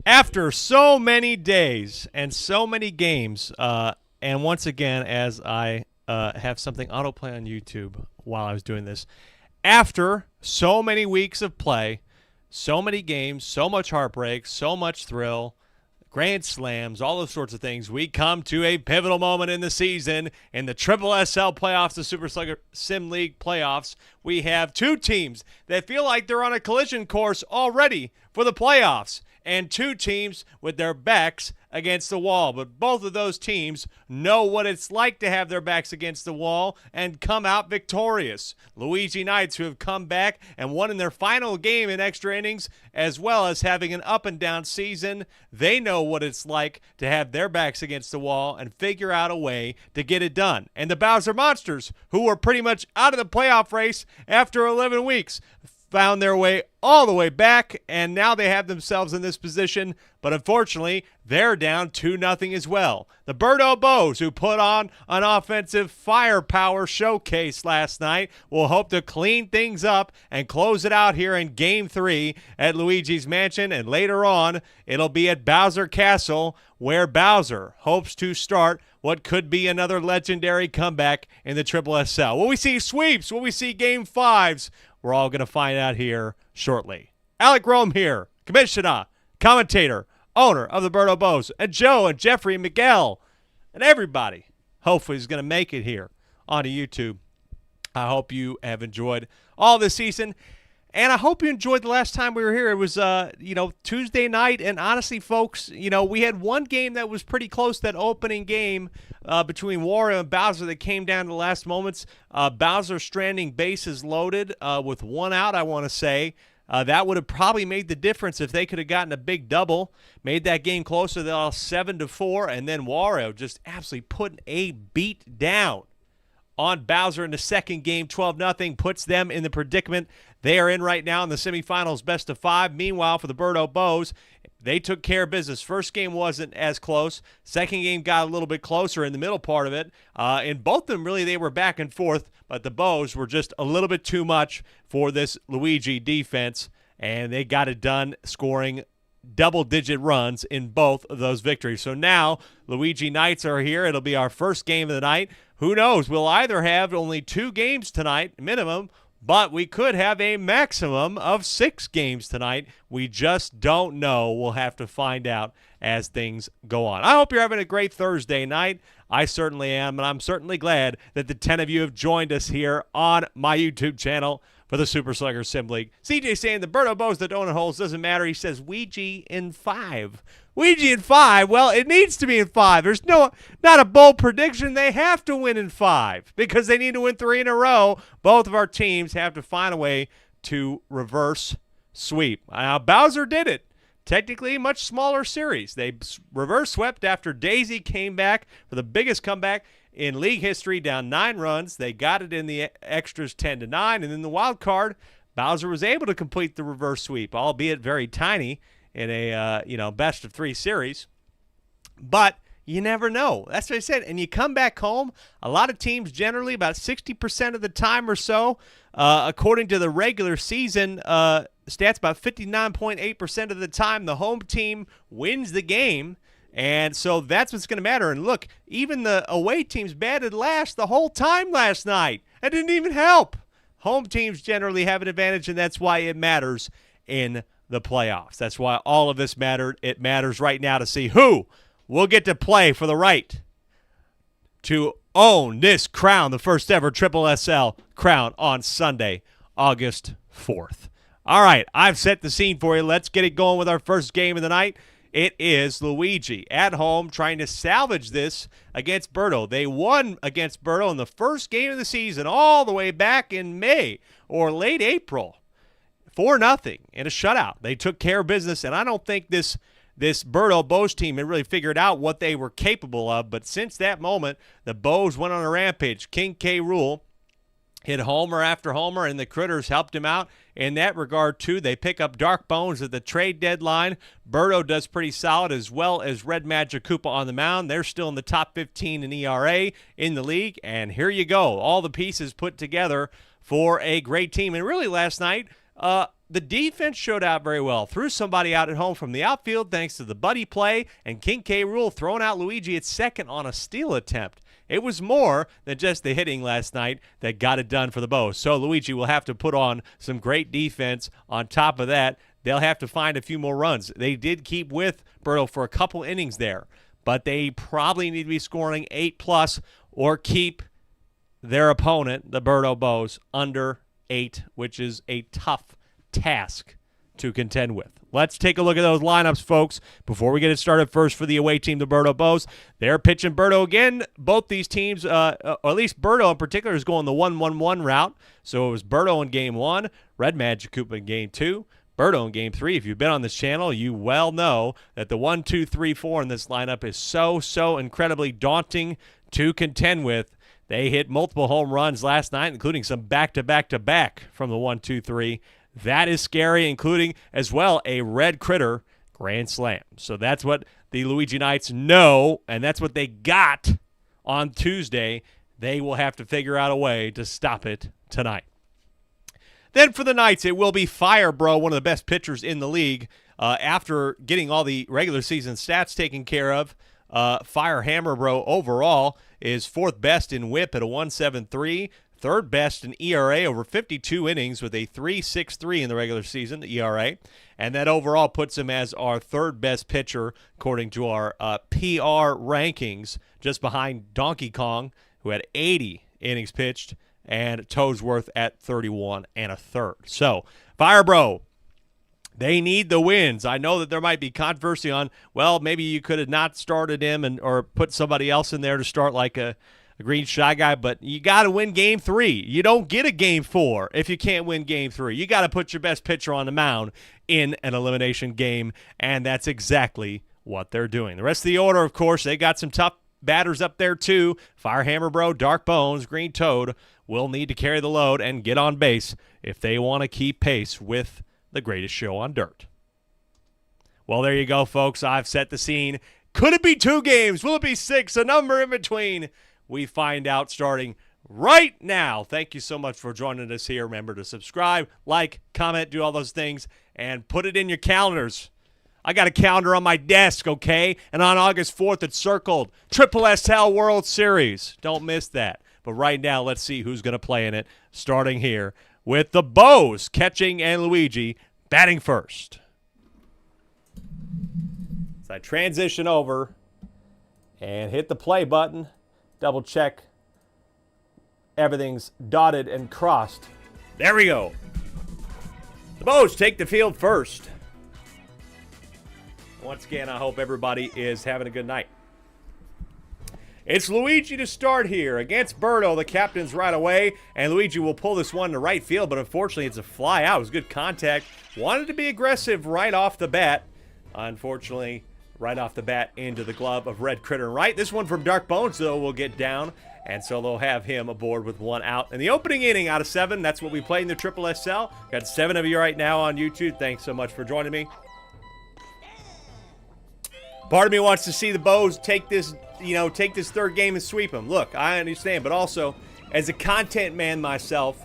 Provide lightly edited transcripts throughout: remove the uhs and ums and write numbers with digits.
After so many days and so many games, and once again, as I have something autoplay on YouTube while I was doing this, after so many weeks of play, so many games, so much heartbreak, so much thrill, grand slams, all those sorts of things, we come to a pivotal moment in the season in the SSSL playoffs, the Super Slugger Sim League playoffs. We have two teams that feel like they're on a collision course already for the playoffs, and two teams with their backs against the wall. But both of those teams know what it's like to have their backs against the wall and come out victorious. Luigi Knights, who have come back and won in their final game in extra innings, as well as having an up-and-down season, they know what it's like to have their backs against the wall and figure out a way to get it done. And the Bowser Monsters, who were pretty much out of the playoff race after 11 weeks, found their way all the way back, and now they have themselves in this position, but unfortunately, they're down 2-0 as well. The Birdo Bows, who put on an offensive firepower showcase last night, will hope to clean things up and close it out here in Game 3 at Luigi's Mansion, and later on, it'll be at Bowser Castle, where Bowser hopes to start what could be another legendary comeback in the SSSL. Will we see sweeps? Will we see Game 5s? We're all going to find out here shortly. Alec Rome here, commissioner, commentator, owner of the Birdo Bows, and Joe and Jeffrey and Miguel and everybody hopefully is going to make it here onto YouTube. I hope you have enjoyed all this season, and I hope you enjoyed the last time we were here. It was, Tuesday night, and honestly, folks, we had one game that was pretty close, that opening game between Wario and Bowser that came down to the last moments. Bowser stranding bases loaded with one out, I want to say. That would have probably made the difference if they could have gotten a big double, made that game closer. They lost 7-4, and then Wario just absolutely putting a beat down on Bowser in the second game. 12-0 puts them in the predicament they are in right now in the semifinals, best of 5. Meanwhile, for the Birdo Bows, they took care of business. First game wasn't as close. Second game got a little bit closer in the middle part of it. In both of them, really, they were back and forth, but the Bows were just a little bit too much for this Luigi defense, and they got it done, scoring double-digit runs in both of those victories. So now Luigi Knights are here. It'll be our first game of the night. Who knows? We'll either have only 2 games tonight, minimum, but we could have a maximum of 6 games tonight. We just don't know. We'll have to find out as things go on. I hope you're having a great Thursday night. I certainly am, and I'm certainly glad that the 10 of you have joined us here on my YouTube channel for the Super Slugger Sim League. CJ saying the Birdo Bows that donut holes doesn't matter. He says Ouija in 5. Ouija in 5. Well, it needs to be in 5. There's not a bold prediction. They have to win in 5 because they need to win 3 in a row. Both of our teams have to find a way to reverse sweep. Now, Bowser did it. Technically, a much smaller series. They reverse swept after Daisy came back for the biggest comeback in league history, down 9 runs. They got it in the extras 10-9, and then the wild card, Bowser was able to complete the reverse sweep, albeit very tiny in a best of 3 series. But you never know. That's what I said. And you come back home, a lot of teams generally about 60% of the time or so, according to the regular season stats, about 59.8% of the time, the home team wins the game. And so that's what's going to matter. And look, even the away teams batted last the whole time last night. That didn't even help. Home teams generally have an advantage, and that's why it matters in the playoffs. That's why all of this mattered. It matters right now to see who will get to play for the right to own this crown, the first ever SSSL crown on Sunday, August 4th. All right, I've set the scene for you. Let's get it going with our first game of the night. It is Luigi at home trying to salvage this against Birdo. They won against Birdo in the first game of the season all the way back in May or late April. 4-0 in a shutout. They took care of business, and I don't think this Birdo Bows team had really figured out what they were capable of, but since that moment, the Bows went on a rampage. King K. Rool hit homer after homer, and the Critters helped him out in that regard, too. They pick up Dark Bones at the trade deadline. Birdo does pretty solid, as well as Red Magic Koopa on the mound. They're still in the top 15 in ERA in the league, and here you go. All the pieces put together for a great team. And really last night, the defense showed out very well. Threw somebody out at home from the outfield thanks to the buddy play, and King K. Rool throwing out Luigi at second on a steal attempt. It was more than just the hitting last night that got it done for the Bows. So Luigi will have to put on some great defense. On top of that, they'll have to find a few more runs. They did keep with Birdo for a couple innings there, but they probably need to be scoring 8+ or keep their opponent, the Birdo Bows, under 8, which is a tough task to contend with. Let's take a look at those lineups, folks, before we get it started. First for the away team, the Birdo Bows. They're pitching Birdo again. Both these teams, or at least Birdo in particular, is going the 1-1-1 route. So it was Birdo in Game 1, Red Magic Koopa in Game 2, Birdo in Game 3. If you've been on this channel, you well know that the 1, 2, 3, 4 in this lineup is so incredibly daunting to contend with. They hit multiple home runs last night, including some back-to-back-to-back from the 1, 2, 3. That is scary, including as well a red critter grand slam. So that's what the Luigi Knights know, and that's what they got on Tuesday. They will have to figure out a way to stop it tonight. Then for the Knights, it will be Fire Bro, one of the best pitchers in the league. After getting all the regular season stats taken care of, Fire Hammer Bro overall is 4th best in WHIP at a 1.73, 3rd best in ERA over 52 innings with a 3.63 in the regular season, the ERA. And that overall puts him as our 3rd best pitcher according to our PR rankings, just behind Donkey Kong, who had 80 innings pitched, and Toadsworth at 31 1/3. So, Fire Bro, they need the wins. I know that there might be controversy on, well, maybe you could have not started him or put somebody else in there to start like a Green Shy Guy, but you got to win Game 3. You don't get a Game 4 if you can't win Game 3. You got to put your best pitcher on the mound in an elimination game, and that's exactly what they're doing. The rest of the order, of course, they got some tough batters up there too. Firehammer Bro, Dark Bones, Green Toad will need to carry the load and get on base if they want to keep pace with the greatest show on dirt. Well, there you go, folks. I've set the scene. Could it be 2 games? Will it be 6? A number in between? We find out starting right now. Thank you so much for joining us here. Remember to subscribe, like, comment, do all those things, and put it in your calendars. I got a calendar on my desk, okay? And on August 4th, it's circled SSSL World Series. Don't miss that. But right now, let's see who's going to play in it, starting here with the Bows catching and Luigi batting first. So I transition over and hit the play button. Double check everything's dotted and crossed. There we go. The Bows take the field first. Once again, I hope everybody is having a good night. It's Luigi to start here against Birdo. The captain's right away, and Luigi will pull this one to right field, but unfortunately it's a fly out. It was good contact. Wanted to be aggressive right off the bat. Unfortunately, right off the bat into the glove of Red Critter right. This one from Dark Bones, though, will get down, and so they'll have him aboard with 1 out. In the opening inning out of 7, that's what we play in the SSSL. Got 7 of you right now on YouTube. Thanks so much for joining me. Part of me wants to see the Bows take this, take this 3rd game and sweep them. Look, I understand, but also, as a content man myself,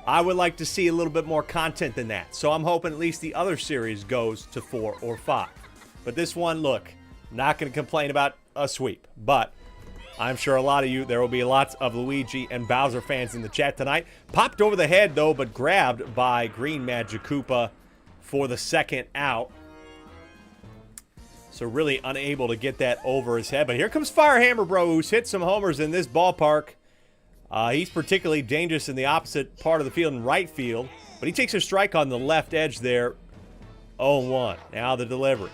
I would like to see a little bit more content than that. So I'm hoping at least the other series goes to 4 or 5. But this one, look, not going to complain about a sweep. But I'm sure a lot of you, there will be lots of Luigi and Bowser fans in the chat tonight. Popped over the head, though, but grabbed by Green Magic Koopa for the 2nd out. So really unable to get that over his head. But here comes Firehammer Bro, who's hit some homers in this ballpark. He's particularly dangerous in the opposite part of the field in right field. But he takes a strike on the left edge there. 0-1. Now the delivery.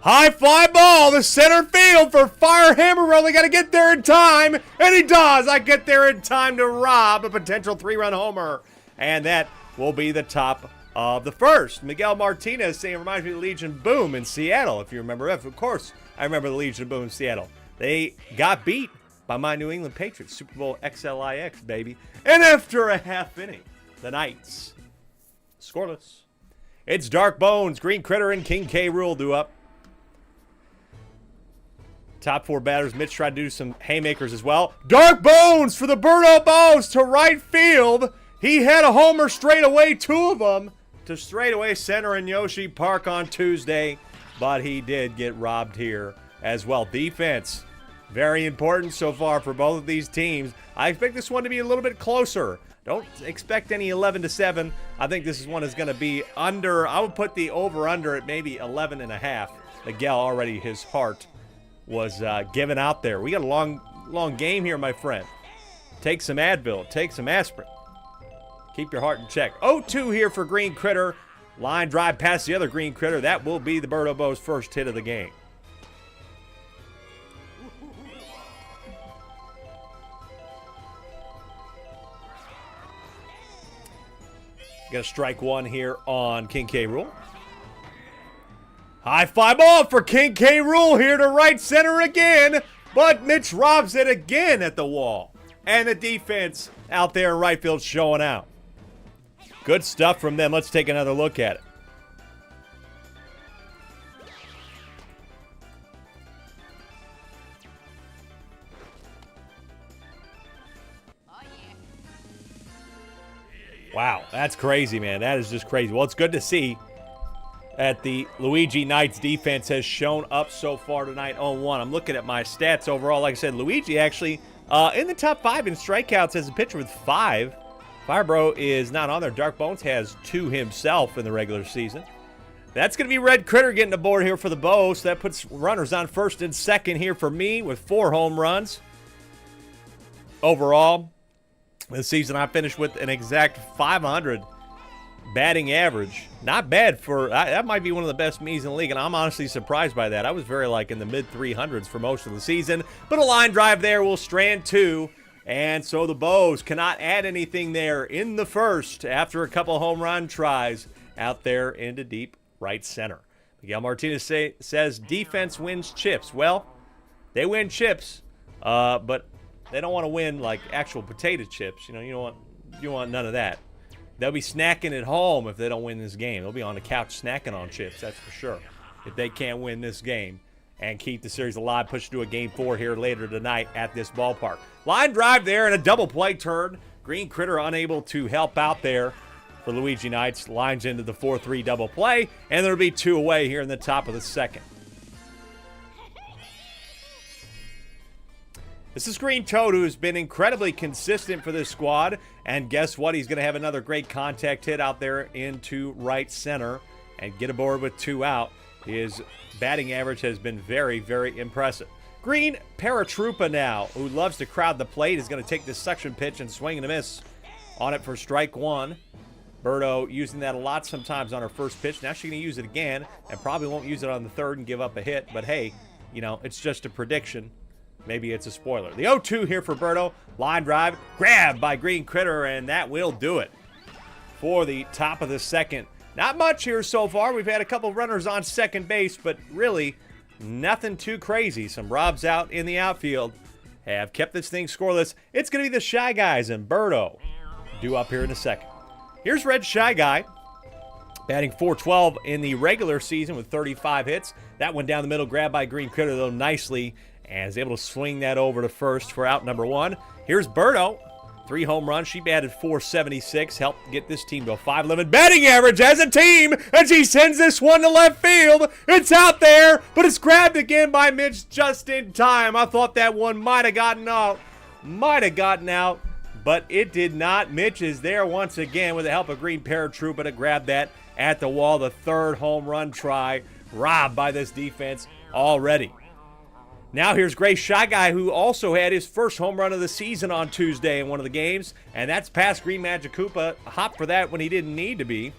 High fly ball to center field for Firehammer Bro. They got to get there in time. And he does. I get there in time to rob a potential 3-run homer. And that will be the top of the first. Miguel Martinez saying, reminds me of the Legion Boom in Seattle, if you remember. Of course, I remember the Legion Boom in Seattle. They got beat by my New England Patriots. Super Bowl XLIX, baby. And after a half inning, the Knights scoreless. It's Dark Bones, Green Critter, and King K. Rool due up. Top 4 batters. Mitch tried to do some haymakers as well. Dark Bones for the Birdo Bows to right field. He had a homer straight away, 2 of them. to straightaway center in Yoshi Park on Tuesday, but he did get robbed here as well. Defense, very important so far for both of these teams. I expect this one to be a little bit closer. Don't expect any 11-7. I think this one is going to be under. I would put the over-under at maybe 11.5. Miguel already, his heart was given out there. We got a long game here, my friend. Take some Advil. Take some aspirin. Keep your heart in check. 0-2 here for Green Critter. Line drive past the other Green Critter. That will be the Birdo Bow's first hit of the game. Gonna strike one here on King K. Rool. High fly ball for King K. Rool here to right center again, but Mitch robs it again at the wall. And the defense out there in right field showing out. Good stuff from them. Let's take another look at it. Wow, that's crazy, man. That is just crazy. Well, it's good to see that the Luigi Knights defense has shown up so far tonight on 1. I'm looking at my stats overall. Like I said, Luigi actually in the top 5 in strikeouts as a pitcher with 5. Firebro is not on there. Dark Bones has 2 himself in the regular season. That's going to be Red Critter getting the board here for the Bow, so that puts runners on first and second here for me with 4 home runs. Overall, this season I finished with an exact 500 batting average. Not bad for, that might be one of the best me's in the league, and I'm honestly surprised by that. I was very in the mid-300s for most of the season, but a line drive there will strand 2, and so the Bows cannot add anything there in the first after a couple home run tries out there into deep right center. Miguel Martinez says defense wins chips. Well, they win chips, but they don't want to win actual potato chips. You don't want none of that. They'll be snacking at home if they don't win this game. They'll be on the couch snacking on chips, that's for sure, if they can't win this game and keep the series alive, push to a Game 4 here later tonight at this ballpark. Line drive there and a double play turn. Green Critter unable to help out there for Luigi Knights. Lines into the 4-3 double play, and there'll be 2 away here in the top of the second. This is Green Toad, who's been incredibly consistent for this squad. And guess what? He's going to have another great contact hit out there into right center and get aboard with 2 out. His batting average has been very, very impressive. Green Paratroopa now, who loves to crowd the plate, is going to take this suction pitch and swing and a miss on it for strike 1. Birdo using that a lot sometimes on her first pitch. Now she's going to use it again and probably won't use it on the third and give up a hit. But hey, it's just a prediction. Maybe it's a spoiler. The 0-2 here for Birdo. Line drive, grabbed by Green Critter, and that will do it for the top of the second. Not much here so far. We've had a couple runners on second base, but really nothing too crazy. Some robs out in the outfield have kept this thing scoreless. It's going to be the Shy Guys and Birdo due up here in a second. Here's Red Shy Guy, batting .412 in the regular season with 35 hits. That one down the middle, grabbed by Green Critter, though, nicely, and is able to swing that over to first for out number 1. Here's Birdo. 3 home runs. She batted .476. Helped get this team to a .511 batting average as a team. And she sends this one to left field. It's out there, but it's grabbed again by Mitch just in time. I thought that one might have gotten out. But it did not. Mitch is there once again with the help of Green Paratroopa to grab that at the wall. The 3rd home run try. Robbed by this defense already. Now here's Gray Shy Guy, who also had his first home run of the season on Tuesday in one of the games, and that's past Green Magic Koopa. Hopped for that when he didn't need to be.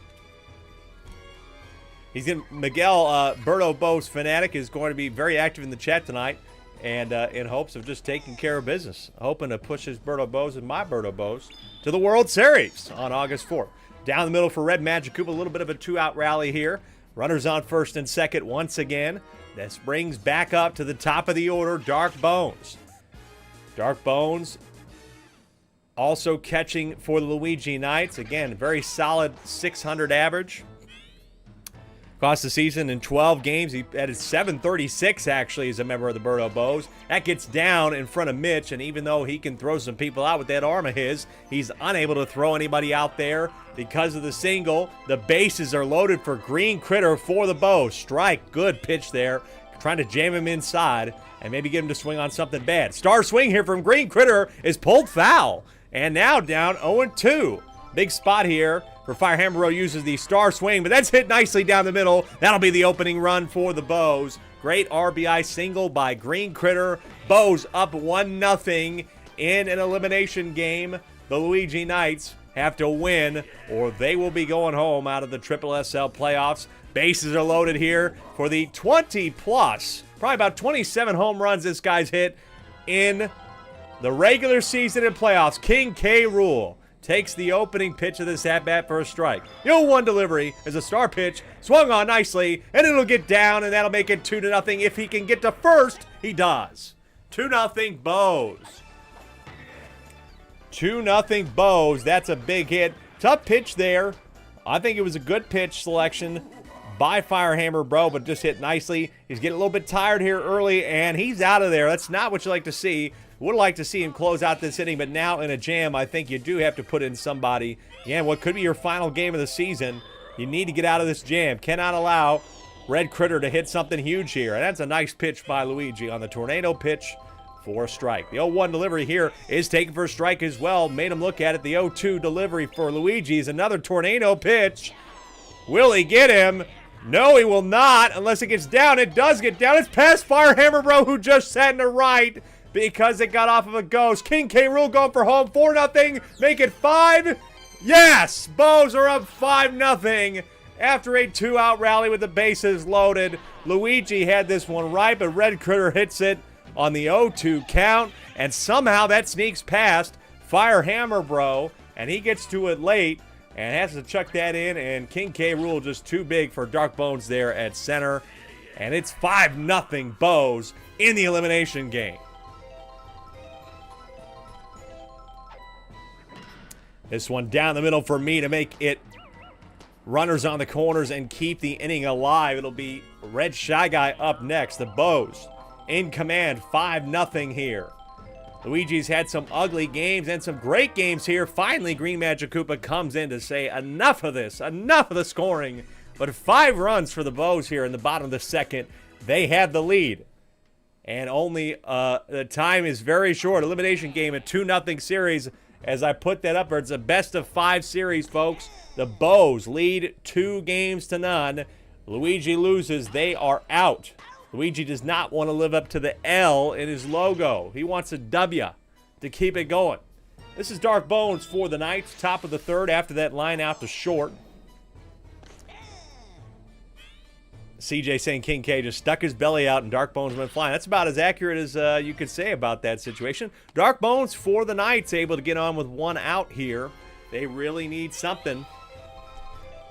Miguel Birdo Bow's fanatic is going to be very active in the chat tonight, and in hopes of just taking care of business, hoping to push his Birdo Bows and my Birdo Bows to the World Series on August 4th. Down the middle for Red Magic Koopa, a little bit of a 2-out rally here. Runners on first and second once again. This brings back up to the top of the order, Dark Bones. Dark Bones also catching for the Luigi Knights. Again, very solid 600 average. Of Across the season in 12 games, he had 736 actually as a member of the Birdo Bows. That gets down in front of Mitch, and even though he can throw some people out with that arm of his, he's unable to throw anybody out there because of the single. The bases are loaded for Green Critter for the Bows. Strike, good pitch there. Trying to jam him inside and maybe get him to swing on something bad. Star swing here from Green Critter is pulled foul. And now down 0-2. Big spot here for Fire Hammer Bro, uses the star swing, but that's hit nicely down the middle. That'll be the opening run for the Bows. Great RBI single by Green Critter. Bows up 1-0 in an elimination game. The Luigi Knights have to win or they will be going home out of the SSSL playoffs. Bases are loaded here for the 20-plus, probably about 27 home runs this guy's hit in the regular season and playoffs. King K. Rool takes the opening pitch of this at-bat for a strike. The 0-1 delivery is a star pitch, swung on nicely, and it'll get down, and that'll make it 2-0. If he can get to first, he does. 2-0 Bows. 2-0 Bows. That's a big hit. Tough pitch there. I think it was a good pitch selection by Fire Hammer Bro, but just hit nicely. He's getting a little bit tired here early, and he's out of there. That's not what you like to see. Would like to see him close out this inning, but now in a jam, I think you do have to put in somebody. Yeah, what could be your final game of the season. You need to get out of this jam. Cannot allow Red Critter to hit something huge here. And that's a nice pitch by Luigi on the tornado pitch for a strike. The 0-1 delivery here is taken for a strike as well. Made him look at it. The 0-2 delivery for Luigi is another tornado pitch. Will he get him? No, he will not unless it gets down. It does get down. It's past Fire Hammer Bro, who just sat in the right because it got off of a ghost. King K. Rool going for home. 4-0. Make it 5. Yes! Bows are up 5-0 after a 2-out rally with the bases loaded. Luigi had this one right, but Red Critter hits it on the 0-2 count, and somehow that sneaks past Fire Hammer Bro, and he gets to it late and has to chuck that in, and King K. Rool just too big for Dark Bones there at center. And it's 5-0 Bows in the elimination game. This one down the middle for me to make it runners on the corners and keep the inning alive. It'll be Red Shy Guy up next. The Bows in command, 5-0 here. Luigi's had some ugly games and some great games here. Finally, Green Magic Koopa comes in to say, enough of this, enough of the scoring. But 5 runs for the Bows here in the bottom of the second. They have the lead. And only the time is very short. Elimination game, a 2-0 series. As I put that up, it's a best-of-5 series, folks. The Bows lead 2-0. Luigi loses. They are out. Luigi does not want to live up to the L in his logo. He wants a W to keep it going. This is Dark Bones for the Knights. Top of the third after that line out to short. CJ saying King K just stuck his belly out and Dark Bones went flying. That's about as accurate as you could say about that situation. Dark Bones for the Knights, able to get on with 1 out here. They really need something.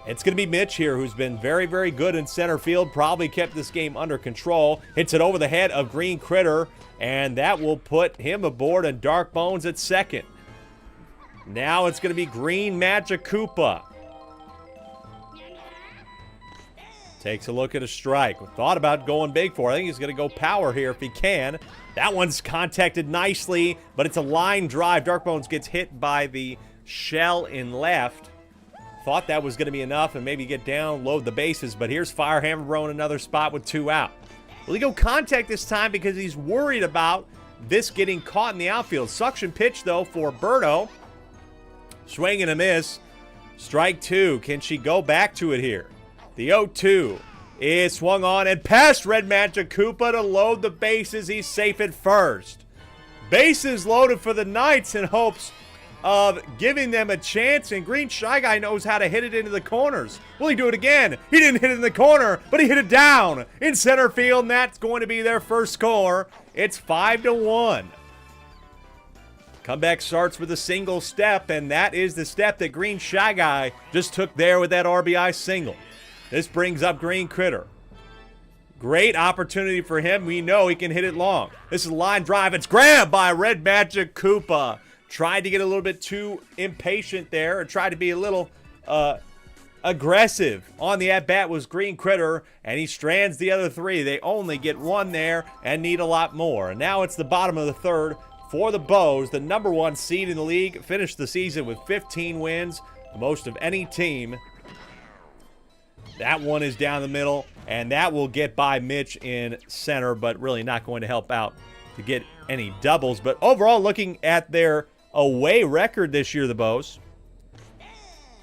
It's going to be Mitch here, who's been very, very good in center field. Probably kept this game under control. Hits it over the head of Green Critter, and that will put him aboard and Dark Bones at second. Now it's going to be Green Magic Koopa. Takes a look at a strike. Thought about going big for it. I think he's going to go power here if he can. That one's contacted nicely, but it's a line drive. Dark Bones gets hit by the shell in left. Thought that was going to be enough and maybe get down, load the bases, but here's Fire Hammer Bro in another spot with 2 out. Will he go contact this time because he's worried about this getting caught in the outfield? Suction pitch, though, for Birdo. Swing and a miss. Strike 2. Can she go back to it here? The 0-2 is swung on and past Red Magic Koopa to load the bases. He's safe at first. Bases loaded for the Knights in hopes of giving them a chance, and Green Shy Guy knows how to hit it into the corners. Will he do it again? He didn't hit it in the corner, but he hit it down in center field, and that's going to be their first score. It's 5-1. Comeback starts with a single step, and that is the step that Green Shy Guy just took there with that RBI single. This brings up Green Critter. Great opportunity for him. We know he can hit it long. This is a line drive. It's grabbed by Red Magic Koopa. Tried to get a little bit too impatient there and tried to be a little aggressive. On the at-bat was Green Critter, and he strands the other three. They only get one there and need a lot more. And now it's the bottom of the third for the Bows, the number 1 seed in the league. Finished the season with 15 wins, the most of any team. That one is down the middle, and that will get by Mitch in center, but really not going to help out to get any doubles. But overall, looking at their away record this year, the Bows,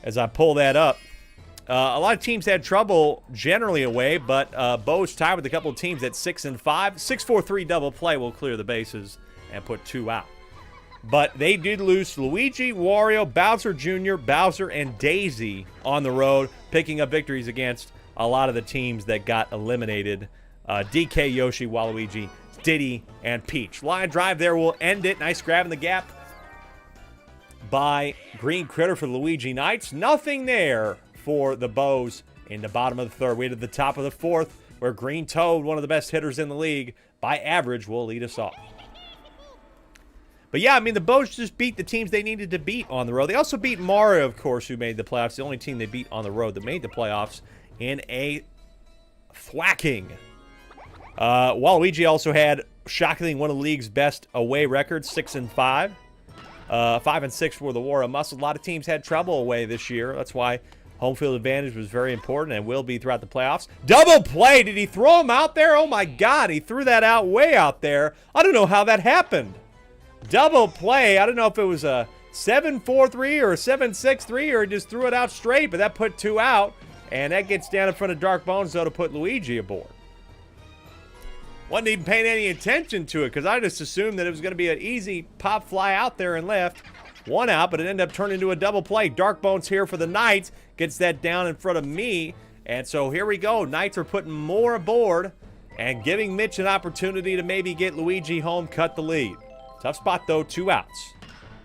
as I pull that up, a lot of teams had trouble generally away, but Bows tied with a couple of teams at 6-5. 6-4-3 double play will clear the bases and put 2 out. But they did lose Luigi, Wario, Bowser Jr., Bowser, and Daisy on the road, picking up victories against a lot of the teams that got eliminated. DK, Yoshi, Waluigi, Diddy, and Peach. Line drive there will end it. Nice grab in the gap by Green Critter for the Luigi Knights. Nothing there for the Bows in the bottom of the third. We to the top of the fourth, where Green Toad, one of the best hitters in the league, by average, will lead us off. But yeah, I mean, the Bows just beat the teams they needed to beat on the road. They also beat Mario, of course, who made the playoffs. The only team they beat on the road that made the playoffs in a thwacking. Waluigi also had, shockingly, one of the league's best away records, 6-5. 5-6 for the War of Muscle. A lot of teams had trouble away this year. That's why home field advantage was very important and will be throughout the playoffs. Double play. Did he throw him out there? Oh, my God. He threw that out way out there. I don't know how that happened. Double play. I don't know if it was a 7-4-3 or a 7-6-3 or he just threw it out straight, but that put 2 out, and that gets down in front of Dark Bones, though, to put Luigi aboard. Wasn't even paying any attention to it because I just assumed that it was going to be an easy pop fly out there and left. 1 out, but it ended up turning into a double play. Dark Bones here for the Knights. Gets that down in front of me, and so here we go. Knights are putting more aboard and giving Mitch an opportunity to maybe get Luigi home, cut the lead. Tough spot, though, 2 outs.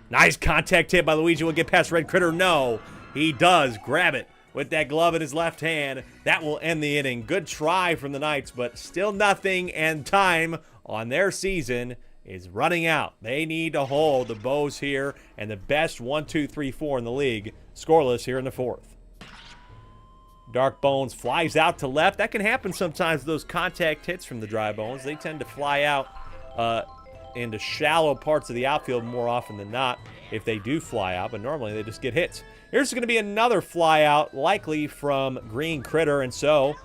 Nice contact hit by Luigi. Will get past Red Critter. No, he does grab it with that glove in his left hand. That will end the inning. Good try from the Knights, but still nothing, and time on their season is running out. They need to hold the Bows here, and the best 1, 2, 3, 4 in the league scoreless here in the fourth. Dark Bones flies out to left. That can happen sometimes, those contact hits from the Dry Bones. They tend to fly out into shallow parts of the outfield more often than not if they do fly out, but normally they just get hits. Here's going to be another fly out, likely from Green Critter, and so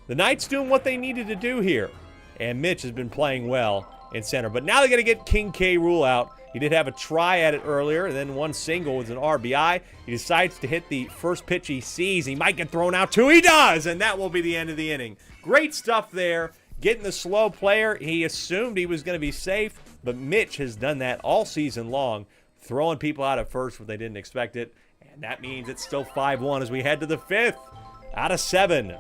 the Knights doing what they needed to do here, and Mitch has been playing well in center. But now they got to get King K. Rool out. He did have a try at it earlier, and then one single was an RBI. He decides to hit the first pitch he sees. He might get thrown out too. He does, and that will be the end of the inning. Great stuff there. Getting the slow player. He assumed he was going to be safe, but Mitch has done that all season long, throwing people out at first when they didn't expect it. And that means it's still 5-1 as we head to the fifth out of 7.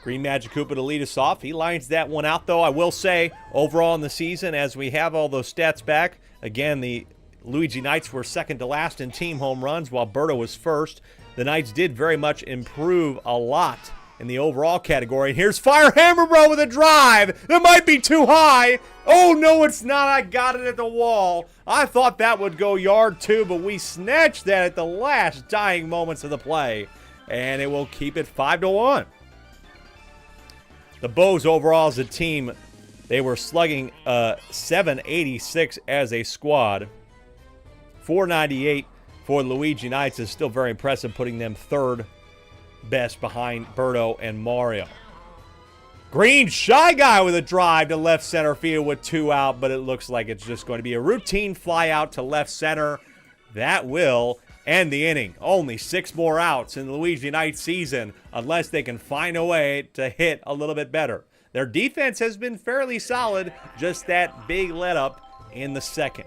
Green Magic Koopa to lead us off. He lines that one out, though. I will say, overall in the season, as we have all those stats back, again, the Luigi Knights were second to last in team home runs, while Birdo was first. The Knights did very much improve a lot in the overall category. And here's Fire Hammer Bro with a drive. That might be too high. Oh, no, it's not. I got it at the wall. I thought that would go yard 2, but we snatched that at the last dying moments of the play. And it will keep it 5-1. The Bows overall as a team, they were slugging 786 as a squad. 498 for Luigi Knights is still very impressive, putting them third best behind Birdo and Mario. Green Shy Guy with a drive to left center field with 2 out, but it looks like it's just going to be a routine fly out to left center. That will end the inning. Only 6 more outs in the Luigi Knights season unless they can find a way to hit a little bit better. Their defense has been fairly solid, just that big let up in the second.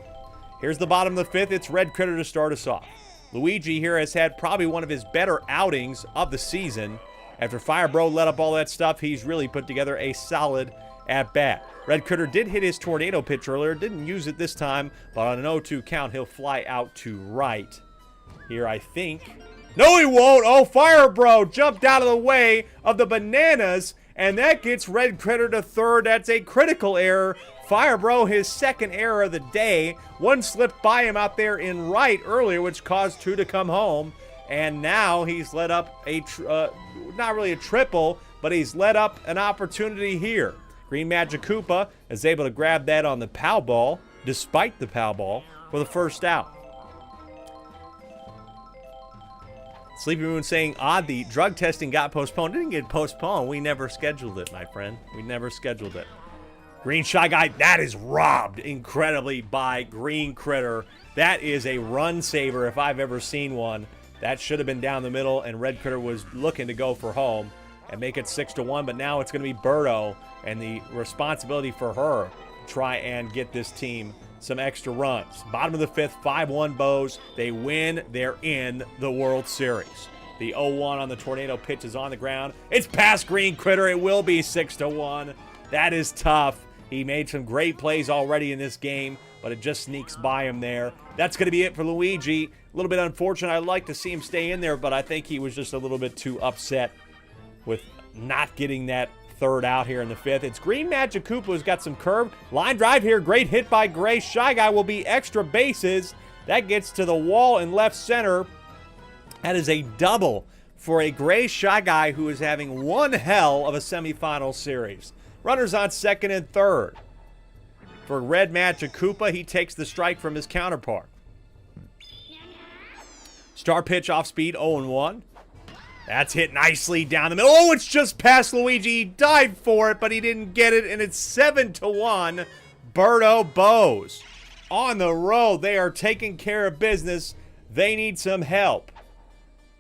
Here's the bottom of the fifth. It's Red Critter to start us off. Luigi here has had probably one of his better outings of the season. After Fire Bro let up all that stuff, he's really put together a solid at-bat. Red Critter did hit his tornado pitch earlier, didn't use it this time, but on an 0-2 count, he'll fly out to right. Here, I think. No, he won't. Oh, Fire Bro jumped out of the way of the bananas, and that gets Red Critter to third. That's a critical error. Fire Bro, his second error of the day. One slipped by him out there in right earlier, which caused 2 to come home. And now he's let up a, not really a triple, but he's let up an opportunity here. Green Magic Koopa is able to grab that on the POW ball, despite the POW ball, for the first out. Sleepy Moon saying, odd, the drug testing got postponed. It didn't get postponed. We never scheduled it, my friend. We never scheduled it. Green Shy Guy, that is robbed incredibly by Green Critter. That is a run saver if I've ever seen one. That should have been down the middle, and Red Critter was looking to go for home and make it 6-1, but now it's going to be Birdo, and the responsibility for her to try and get this team some extra runs. Bottom of the fifth, 5-1 Bows. They win. They're in the World Series. The 0-1 on the tornado pitch is on the ground. It's past Green Critter. It will be 6-1. That is tough. He made some great plays already in this game, but it just sneaks by him there. That's going to be it for Luigi. A little bit unfortunate. I'd like to see him stay in there, but I think he was just a little bit too upset with not getting that third out here in the fifth. It's Green Magic Koopa who's got some curve. Line drive here. Great hit by Gray. Shy Guy will be extra bases. That gets to the wall in left center. That is a double for a Gray Shy Guy who is having one hell of a semifinal series. Runners on second and third. For Red Magic Koopa, he takes the strike from his counterpart. Star pitch off speed, 0-1. That's hit nicely down the middle. Oh, it's just past Luigi. He dived for it, but he didn't get it, and it's 7-1. Birdo Bows on the road. They are taking care of business. They need some help.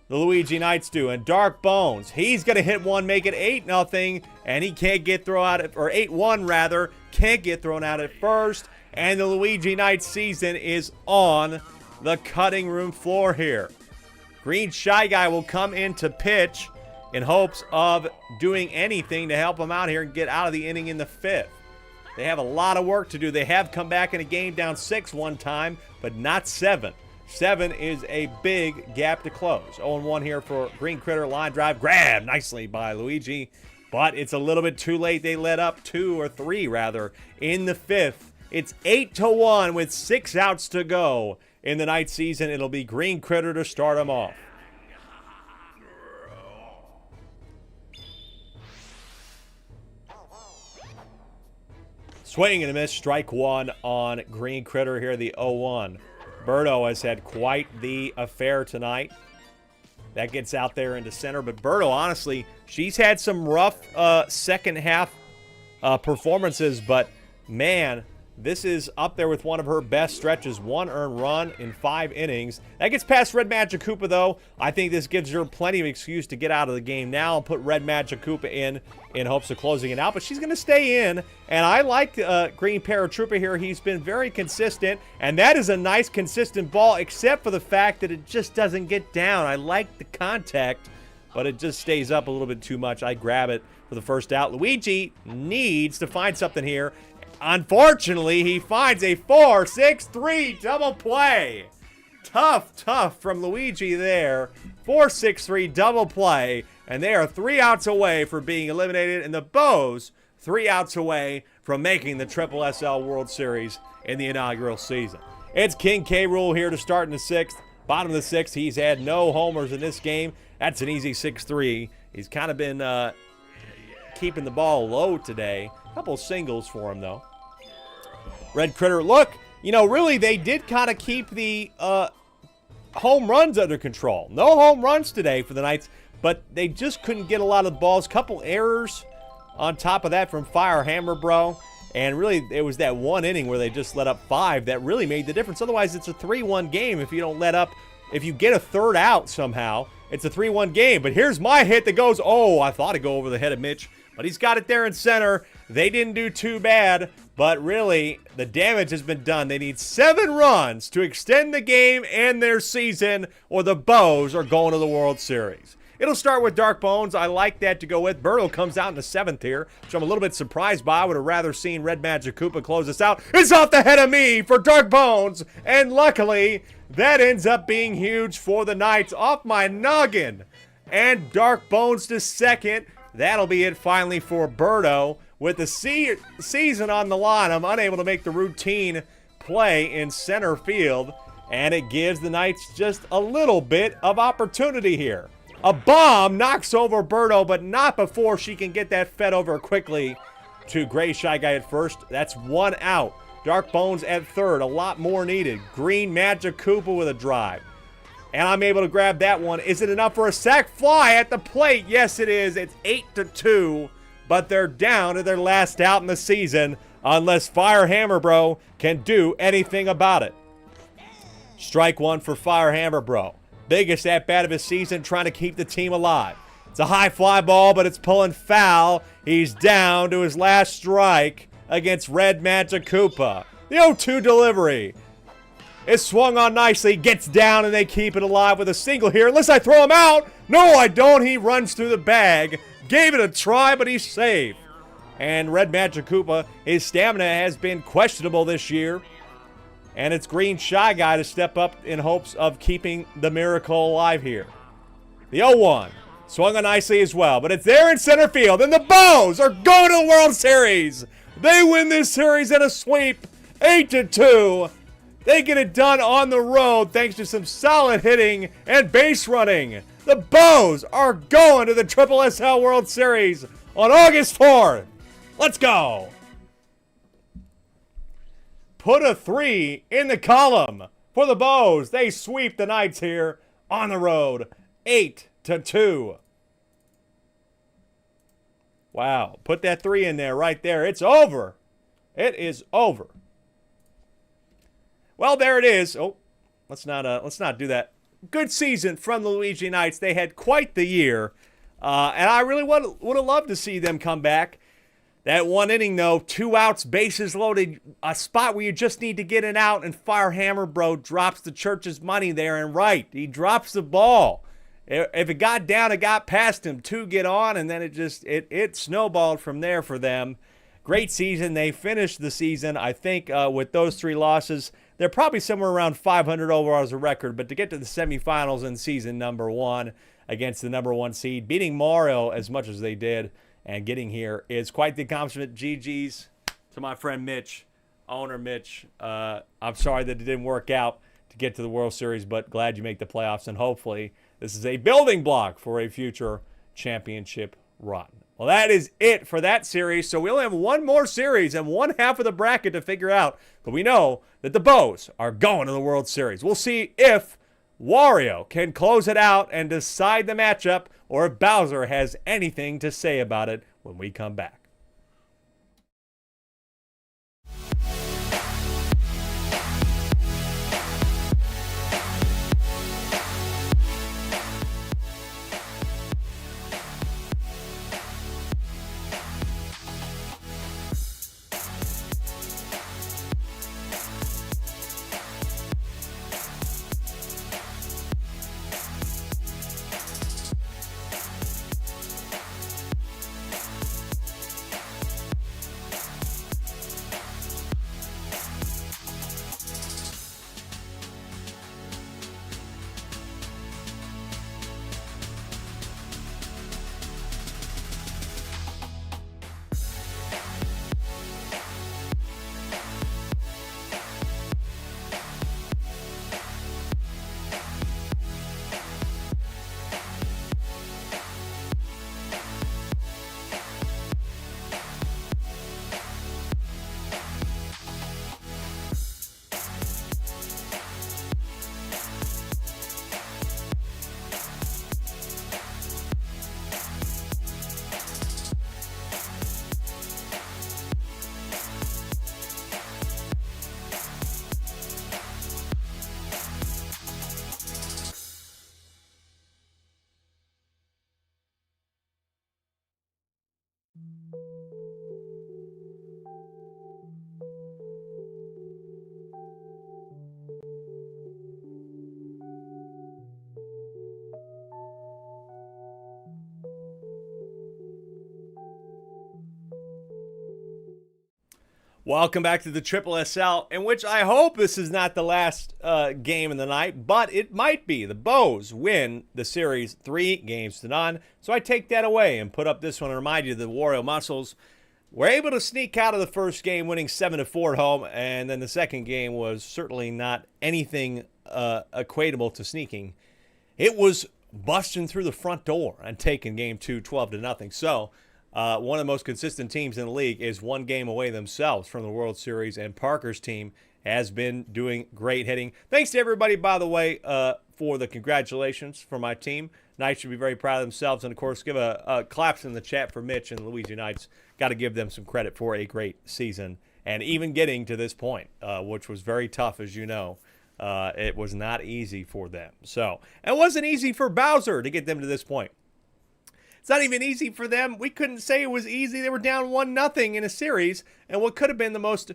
The Luigi Knights do. And Dark Bones, he's going to hit one, make it 8-0, and he can't get thrown out, or 8-1 rather, can't get thrown out at first. And the Luigi Knights season is on the cutting room floor here. Green Shy Guy will come in to pitch in hopes of doing anything to help him out here and get out of the inning in the fifth. They have a lot of work to do. They have come back in a game down 6 one time, but not 7. 7 is a big gap to close. 0-1 here for Green Critter. Line drive grabbed nicely by Luigi, but it's a little bit too late. They let up 2 or 3 rather in the fifth. It's 8-1 with 6 outs to go. In the night season, it'll be Green Critter to start them off. Swing and a miss, strike one on Green Critter here, the 0-1. Birdo has had quite the affair tonight. That gets out there into center, but Birdo, honestly, she's had some rough second half performances, but man, this is up there with one of her best stretches. 1 earned run in 5 innings. That gets past Red Magic Koopa, though. I think this gives her plenty of excuse to get out of the game now and put Red Magic Koopa in hopes of closing it out. But she's going to stay in. And I like Green Paratroopa here. He's been very consistent. And that is a nice, consistent ball, except for the fact that it just doesn't get down. I like the contact, but it just stays up a little bit too much. I grab it for the first out. Luigi needs to find something here. Unfortunately, he finds a 4-6-3 double play. Tough from Luigi there. 4-6-3 double play. And they are 3 outs away from being eliminated. And the Bows 3 outs away from making the SSSL World Series in the inaugural season. It's King K. Rool here to start in the 6th. Bottom of the 6th, he's had no homers in this game. That's an easy 6-3. He's kind of been keeping the ball low today. Couple singles for him, though. Red Critter, look, you know, really, they did kind of keep the home runs under control. No home runs today for the Knights, but they just couldn't get a lot of the balls. Couple errors on top of that from Fire Hammer Bro. And really, it was that 1 inning where they just let up 5 that really made the difference. Otherwise, it's a 3-1 game if you don't let up. If you get a third out somehow, it's a 3-1 game. But here's my hit that goes, oh, I thought it'd go over the head of Mitch. But he's got it there in center. They didn't do too bad, but really, the damage has been done. They need 7 runs to extend the game and their season, or the Bows are going to the World Series. It'll start with Dark Bones. I like that to go with. Birdo comes out in the 7th here, which I'm a little bit surprised by. I would have rather seen Red Magic Koopa close this out. It's off the head of me for Dark Bones, and luckily, that ends up being huge for the Knights. Off my noggin, and Dark Bones to second. That'll be it finally for Birdo. With the season on the line, I'm unable to make the routine play in center field. and it gives the Knights just a little bit of opportunity here. A bomb knocks over Birdo, but not before she can get that fed over quickly to Gray Shy Guy at first. That's one out. Dark Bones at third. A lot more needed. Green Magic Koopa with a drive. And I'm able to grab that one. Is it enough for a sack fly at the plate? Yes, it is. It's 8-2, but they're down to their last out in the season unless Fire Hammer Bro can do anything about it. Strike one for Fire Hammer Bro. Biggest at-bat of his season, trying to keep the team alive. It's a high fly ball, but it's pulling foul. He's down to his last strike against Red Magic Koopa. The 0-2 delivery. It's swung on nicely, gets down, and they keep it alive with a single here. Unless I throw him out. No, I don't. He runs through the bag. Gave it a try, but he's safe. And Red Magic Koopa, his stamina has been questionable this year. And it's Green Shy Guy to step up in hopes of keeping the miracle alive here. The 0-1 swung on nicely as well, but it's there in center field. And the Bows are going to the World Series. They win this series in a sweep, 8-2. They get it done on the road thanks to some solid hitting and base running. The Bows are going to the SSSL World Series on August 4th. Let's go. Put a 3 in the column for the Bows. They sweep the Knights here on the road, 8-2. Wow, put that 3 in there right there. It's over. It is over. Well, there it is. Oh, let's not do that. Good season from the Luigi Knights. They had quite the year, and I really would have loved to see them come back. That one inning, though, 2 outs, bases loaded, a spot where you just need to get an out, and Fire Hammer Bro drops the Church's money there, and right, he drops the ball. If it got down, it got past him. 2 get on, and then it snowballed from there for them. Great season. They finished the season, I think, with those 3 losses. They're probably somewhere around 500 overall as a record, but to get to the semifinals in season number 1 against the number 1 seed, beating Mario as much as they did and getting here is quite the accomplishment. GG's to my friend Mitch, owner Mitch. I'm sorry that it didn't work out to get to the World Series, but glad you make the playoffs, and hopefully this is a building block for a future championship run. Well, that is it for that series. So we only have one more series and one half of the bracket to figure out. But we know that the Bows are going to the World Series. We'll see if Wario can close it out and decide the matchup, or if Bowser has anything to say about it when we come back. Welcome back to the SSSL, in which I hope this is not the last game in the night, but it might be. The Bows win the series 3-0. So I take that away and put up this one and remind you the Wario Muscles were able to sneak out of the first game, winning 7-4 at home, and then the second game was certainly not anything equatable to sneaking. It was busting through the front door and taking game 2 12-0. So one of the most consistent teams in the league is one game away themselves from the World Series, and Parker's team has been doing great hitting. Thanks to everybody, by the way, for the congratulations for my team. Knights should be very proud of themselves, and of course, give a claps in the chat for Mitch and the Luigi Knights. Got to give them some credit for a great season, and even getting to this point, which was very tough, as you know. It was not easy for them. So it wasn't easy for Bowser to get them to this point. It's not even easy for them. We couldn't say it was easy. They were down 1-0 in a series, and what could have been the most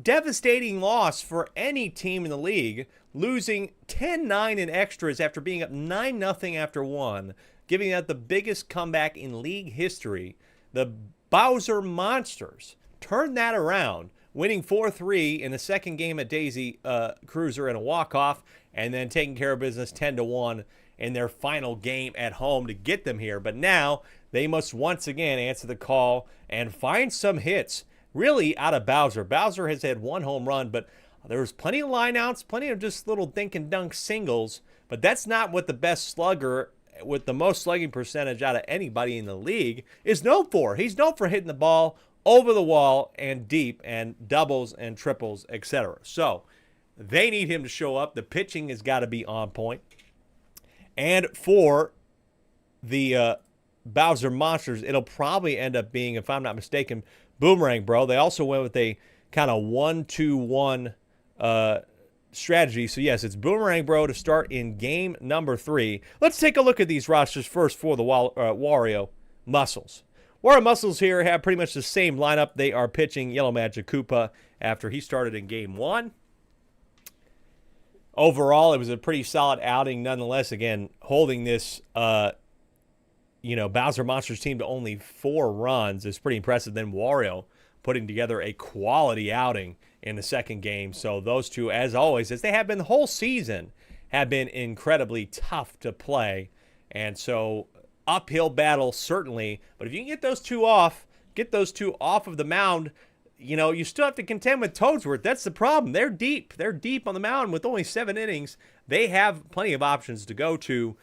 devastating loss for any team in the league, losing 10-9 in extras after being up 9-0 after one, giving that the biggest comeback in league history. The Bowser Monsters turned that around, winning 4-3 in the second game at Daisy Cruiser in a walk-off, and then taking care of business 10-1 in their final game at home to get them here. But now they must once again answer the call and find some hits, really, out of Bowser. Bowser has had one home run, but there was plenty of lineouts, plenty of just little dink and dunk singles, but that's not what the best slugger with the most slugging percentage out of anybody in the league is known for. He's known for hitting the ball over the wall and deep and doubles and triples, etc. So they need him to show up. The pitching has got to be on point. And for the Bowser Monsters, it'll probably end up being, if I'm not mistaken, Boomerang Bro. They also went with a kind of 1-2-1 strategy. So, yes, it's Boomerang Bro to start in game number 3. Let's take a look at these rosters first for the Wario Muscles. Wario Muscles here have pretty much the same lineup. They are pitching Yellow Magic Koopa after he started in game 1. Overall, it was a pretty solid outing nonetheless. Again, holding this Bowser Monsters team to only 4 runs is pretty impressive. Then Wario putting together a quality outing in the second game. So those two, as always, as they have been the whole season, have been incredibly tough to play. And so uphill battle, certainly. But if you can get those two off of the mound, you still have to contend with Toadsworth. That's the problem. They're deep. They're deep on the mound with only 7 innings. They have plenty of options to go to.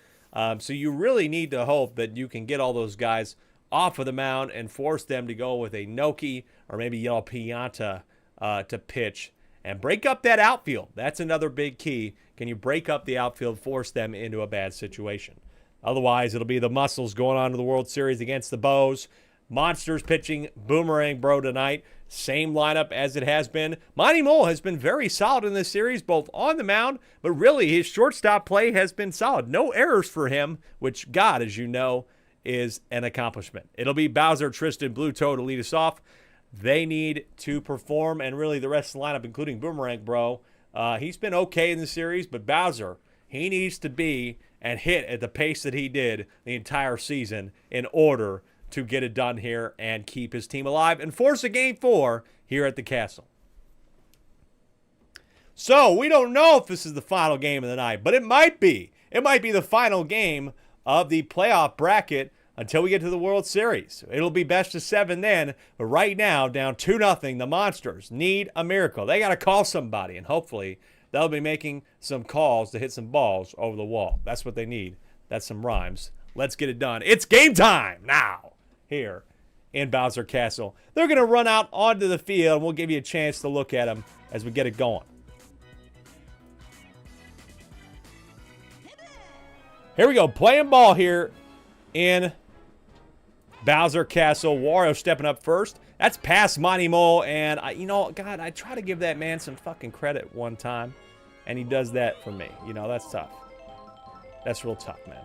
So you really need to hope that you can get all those guys off of the mound and force them to go with a Noki or maybe Yellow Pianta to pitch and break up that outfield. That's another big key. Can you break up the outfield, force them into a bad situation? Otherwise, it'll be the Muscles going on to the World Series against the Bows. Monsters pitching Boomerang Bro tonight. Same lineup as it has been. Monty Mole has been very solid in this series, both on the mound, but really his shortstop play has been solid. No errors for him, which, God, as you know, is an accomplishment. It'll be Bowser, Tristan, Blue Toe to lead us off. They need to perform, and really the rest of the lineup, including Boomerang Bro. He's been okay in the series, but Bowser, he needs to be and hit at the pace that he did the entire season in order to get it done here and keep his team alive and force a Game 4 here at the Castle. So, we don't know if this is the final game of the night, but it might be. It might be the final game of the playoff bracket until we get to the World Series. It'll be best of 7 then, but right now, down 2-0, the Monsters need a miracle. They got to call somebody, and hopefully they'll be making some calls to hit some balls over the wall. That's what they need. That's some rhymes. Let's get it done. It's game time now here in Bowser Castle. They're going to run out onto the field, and we'll give you a chance to look at them as we get it going. Here we go, playing ball here in Bowser Castle. Wario stepping up first. That's past Monty Mole, and God, I try to give that man some fucking credit one time, and he does that for me. That's tough. That's real tough, man.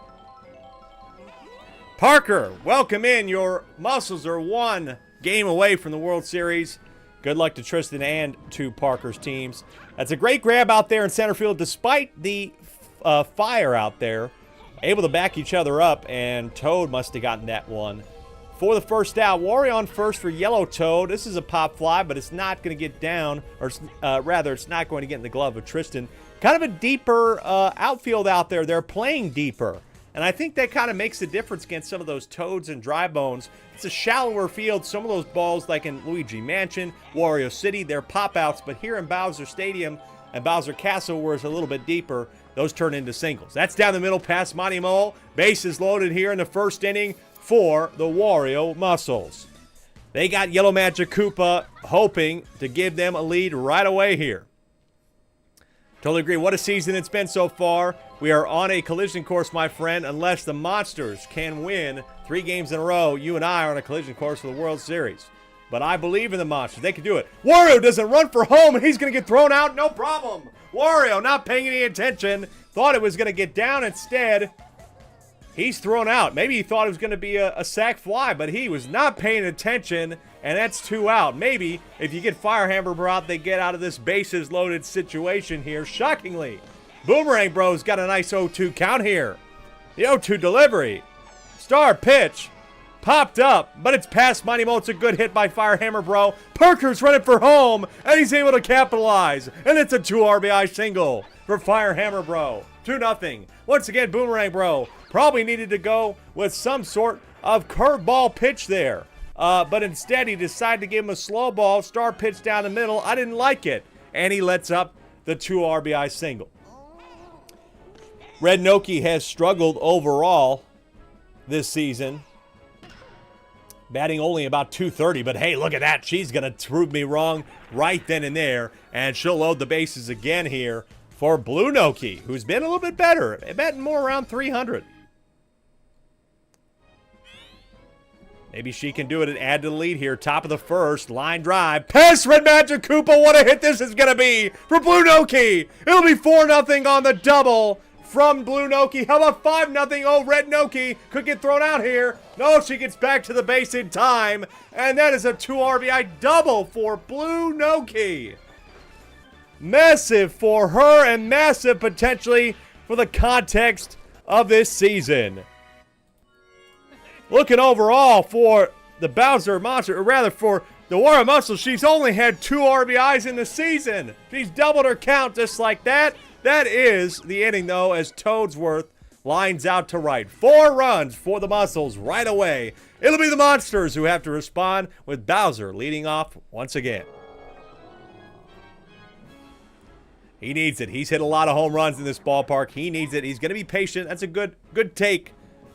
Parker, welcome in. Your Muscles are 1 game away from the World Series. Good luck to Tristan and to Parker's teams. That's a great grab out there in center field, despite the fire out there. Able to back each other up, and Toad must have gotten that one for the first out. Wario on first for Yellow Toad. This is a pop fly, but it's not going to get down, or rather, it's not going to get in the glove of Tristan. Kind of a deeper outfield out there. They're playing deeper. And I think that kind of makes the difference against some of those Toads and Dry Bones. It's a shallower field. Some of those balls, like in Luigi Mansion, Wario City, they're pop-outs. But here in Bowser Stadium and Bowser Castle, where it's a little bit deeper, those turn into singles. That's down the middle past Monty Mole. Bases loaded here in the first inning for the Wario Muscles. They got Yellow Magic Koopa hoping to give them a lead right away here. Totally agree. What a season it's been so far. We are on a collision course, my friend. Unless the Monsters can win 3 games in a row, you and I are on a collision course for the World Series. But I believe in the Monsters. They can do it. Wario doesn't run for home, and he's going to get thrown out. No problem. Wario not paying any attention. Thought it was going to get down instead. He's thrown out. Maybe he thought it was going to be a sac fly, but he was not paying attention, and that's 2 out. Maybe if you get Fire Hammer out, they get out of this bases loaded situation here. Shockingly, Boomerang Bro's got a nice 0-2 count here. The 0-2 delivery. Star pitch. Popped up, but it's past Mighty Mo. It's a good hit by Fire Hammer Bro. Parker's running for home, and he's able to capitalize. And it's a 2 RBI single for Fire Hammer Bro. 2-0. Once again, Boomerang Bro probably needed to go with some sort of curveball pitch there. But instead, he decided to give him a slow ball, star pitch down the middle. I didn't like it. And he lets up the 2 RBI single. Red Noki has struggled overall this season. Batting only about .230, but hey, look at that. She's going to prove me wrong right then and there. And she'll load the bases again here for Blue Noki, who's been a little bit better. Batting more around 300. Maybe she can do it and add to the lead here. Top of the first. Line drive. Pass Red Magic Koopa. What a hit this is going to be for Blue Noki. It'll be 4-0 on the double from Blue Noki. How about 5-0? Oh, Red Noki could get thrown out here. No, she gets back to the base in time. And that is a 2 RBI double for Blue Noki. Massive for her and massive potentially for the context of this season. Looking overall for the Bowser Monster, or rather for the Wario Muscle, she's only had 2 RBIs in the season. She's doubled her count just like that. That is the inning, though, as Toadsworth lines out to right. 4 runs for the Muscles right away. It'll be the Monsters who have to respond, with Bowser leading off once again. He needs it. He's hit a lot of home runs in this ballpark. He needs it. He's going to be patient. That's a good take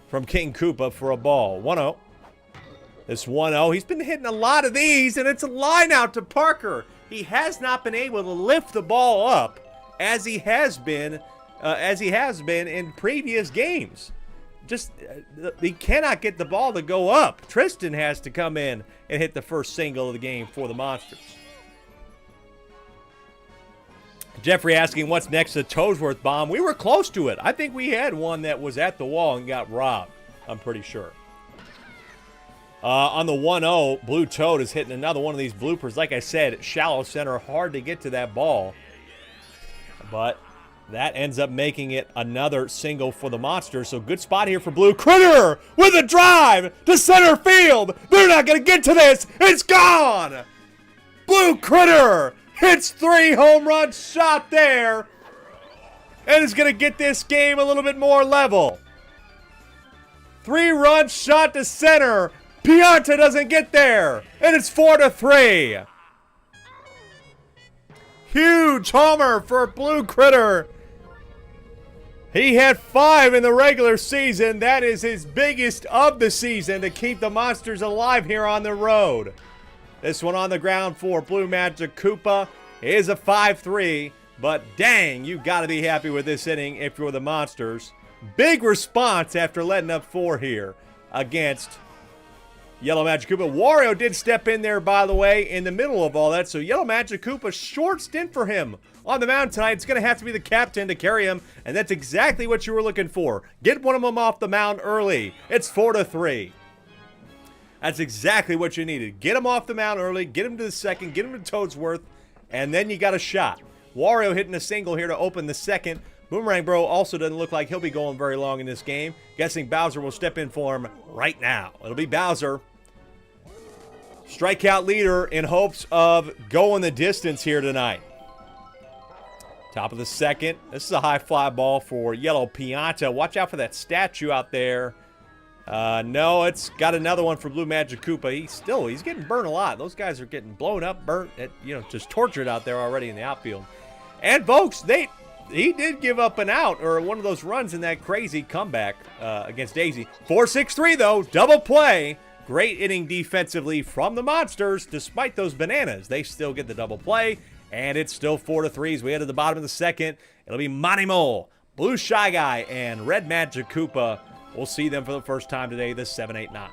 from King Koopa for a ball. 1-0. This 1-0. He's been hitting a lot of these, and it's a line out to Parker. He has not been able to lift the ball up as he has been in previous games. Just he cannot get the ball to go up. Tristan has to come in and hit the first single of the game for the Monsters. Jeffrey asking what's next to Toadsworth bomb. We were close to it. I think we had one that was at the wall and got robbed. I'm pretty sure. On the 1-0, Blue Toad is hitting another one of these bloopers. Like I said, shallow center, hard to get to that ball. But that ends up making it another single for the Monsters. So good spot here for Blue. Critter with a drive to center field. They're not going to get to this. It's gone. Blue Critter hits 3 home run shot there. And is going to get this game a little bit more level. 3-run shot to center. Pianta doesn't get there. And it's 4-3. Huge homer for Blue Critter. He had 5 in the regular season. That is his biggest of the season to keep the Monsters alive here on the road. This one on the ground for Blue Magic Koopa is a 5-3. But dang, you got to be happy with this inning if you're the Monsters. Big response after letting up 4 here against Yellow Magic Koopa. Wario did step in there, by the way, in the middle of all that. So Yellow Magic Koopa, short stint for him on the mound tonight. It's going to have to be the captain to carry him, and that's exactly what you were looking for. Get one of them off the mound early. It's 4-3. That's exactly what you needed. Get him off the mound early, get him to the second, get him to Toadsworth, and then you got a shot. Wario hitting a single here to open the second. Boomerang Bro also doesn't look like he'll be going very long in this game. Guessing Bowser will step in for him right now. It'll be Bowser. Strikeout leader in hopes of going the distance here tonight. Top of the second. This is a high fly ball for Yellow Pianta. Watch out for that statue out there. No, it's got another one for Blue Magic Koopa. He's getting burned a lot. Those guys are getting blown up, burnt, just tortured out there already in the outfield. And folks, he did give up an out or one of those runs in that crazy comeback against Daisy. 4-6-3 though, double play. Great inning defensively from the Monsters. Despite those bananas, they still get the double play. And it's still 4-3 as we head to the bottom of the second. It'll be Monty Mole, Blue Shy Guy, and Red Magic Koopa. We'll see them for the first time today, this 7-8-9.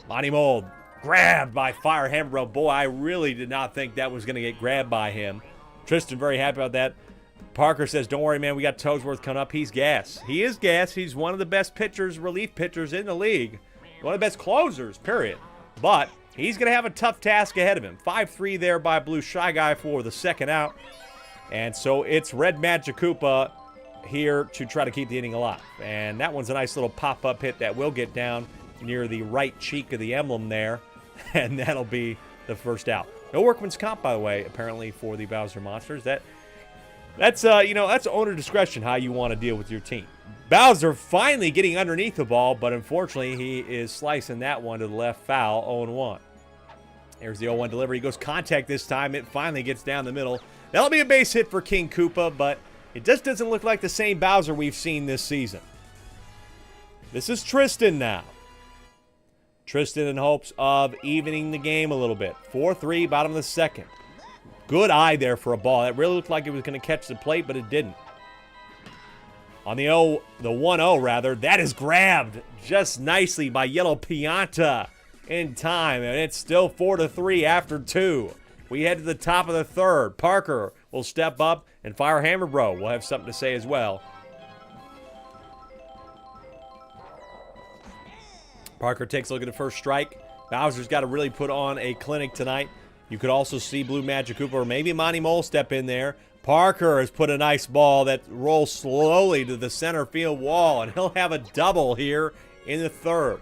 Monty Mole grabbed by Fire Hammer Bro. Boy, I really did not think that was going to get grabbed by him. Tristan very happy about that. Parker says, don't worry, man, we got Toadsworth coming up. He's gas. He is gas. He's one of the best pitchers, relief pitchers in the league. One of the best closers, period. But he's going to have a tough task ahead of him. 5-3 there by Blue Shy Guy for the second out. And so it's Red Magic Koopa here to try to keep the inning alive. And that one's a nice little pop-up hit that will get down near the right cheek of the emblem there. And that'll be the first out. No workman's comp, by the way, apparently for the Bowser Monsters. That's owner discretion how you want to deal with your team. Bowser finally getting underneath the ball, but unfortunately he is slicing that one to the left foul, 0-1. There's the 0-1 delivery. He goes contact this time. It finally gets down the middle. That'll be a base hit for King Koopa, but it just doesn't look like the same Bowser we've seen this season. This is Tristan now. Tristan in hopes of evening the game a little bit. 4-3, bottom of the second. Good eye there for a ball. That really looked like it was going to catch the plate, but it didn't. On the 1-0 rather, that is grabbed just nicely by Yellow Pianta in time, and it's still 4-3 after 2. We head to the top of the third. Parker will step up, and Fire Hammer Bro will have something to say as well. Parker takes a look at the first strike. Bowser's got to really put on a clinic tonight. You could also see Blue Magic Koopa or maybe Monty Mole step in there. Parker has put a nice ball that rolls slowly to the center field wall, and he'll have a double here in the third.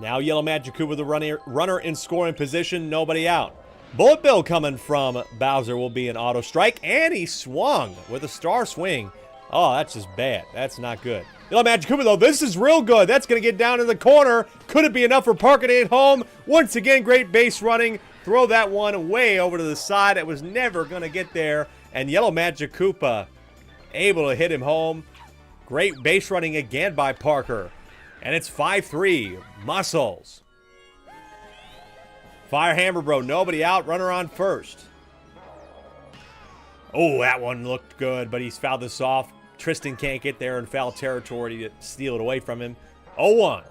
Now Yellow Magic Koopa, the runner in scoring position, nobody out. Bullet Bill coming from Bowser will be an auto strike, and he swung with a star swing. Oh, that's just bad. That's not good. Yellow Magic Koopa, though, this is real good. That's going to get down in the corner. Could it be enough for Parker to hit home? Once again, great base running. Throw that one way over to the side. It was never going to get there. And Yellow Magic Koopa able to hit him home. Great base running again by Parker. And it's 5-3. Muscles. Fire Hammer Bro, nobody out. Runner on first. Oh, that one looked good, but he's fouled this off. Tristan can't get there in foul territory to steal it away from him. 0-1.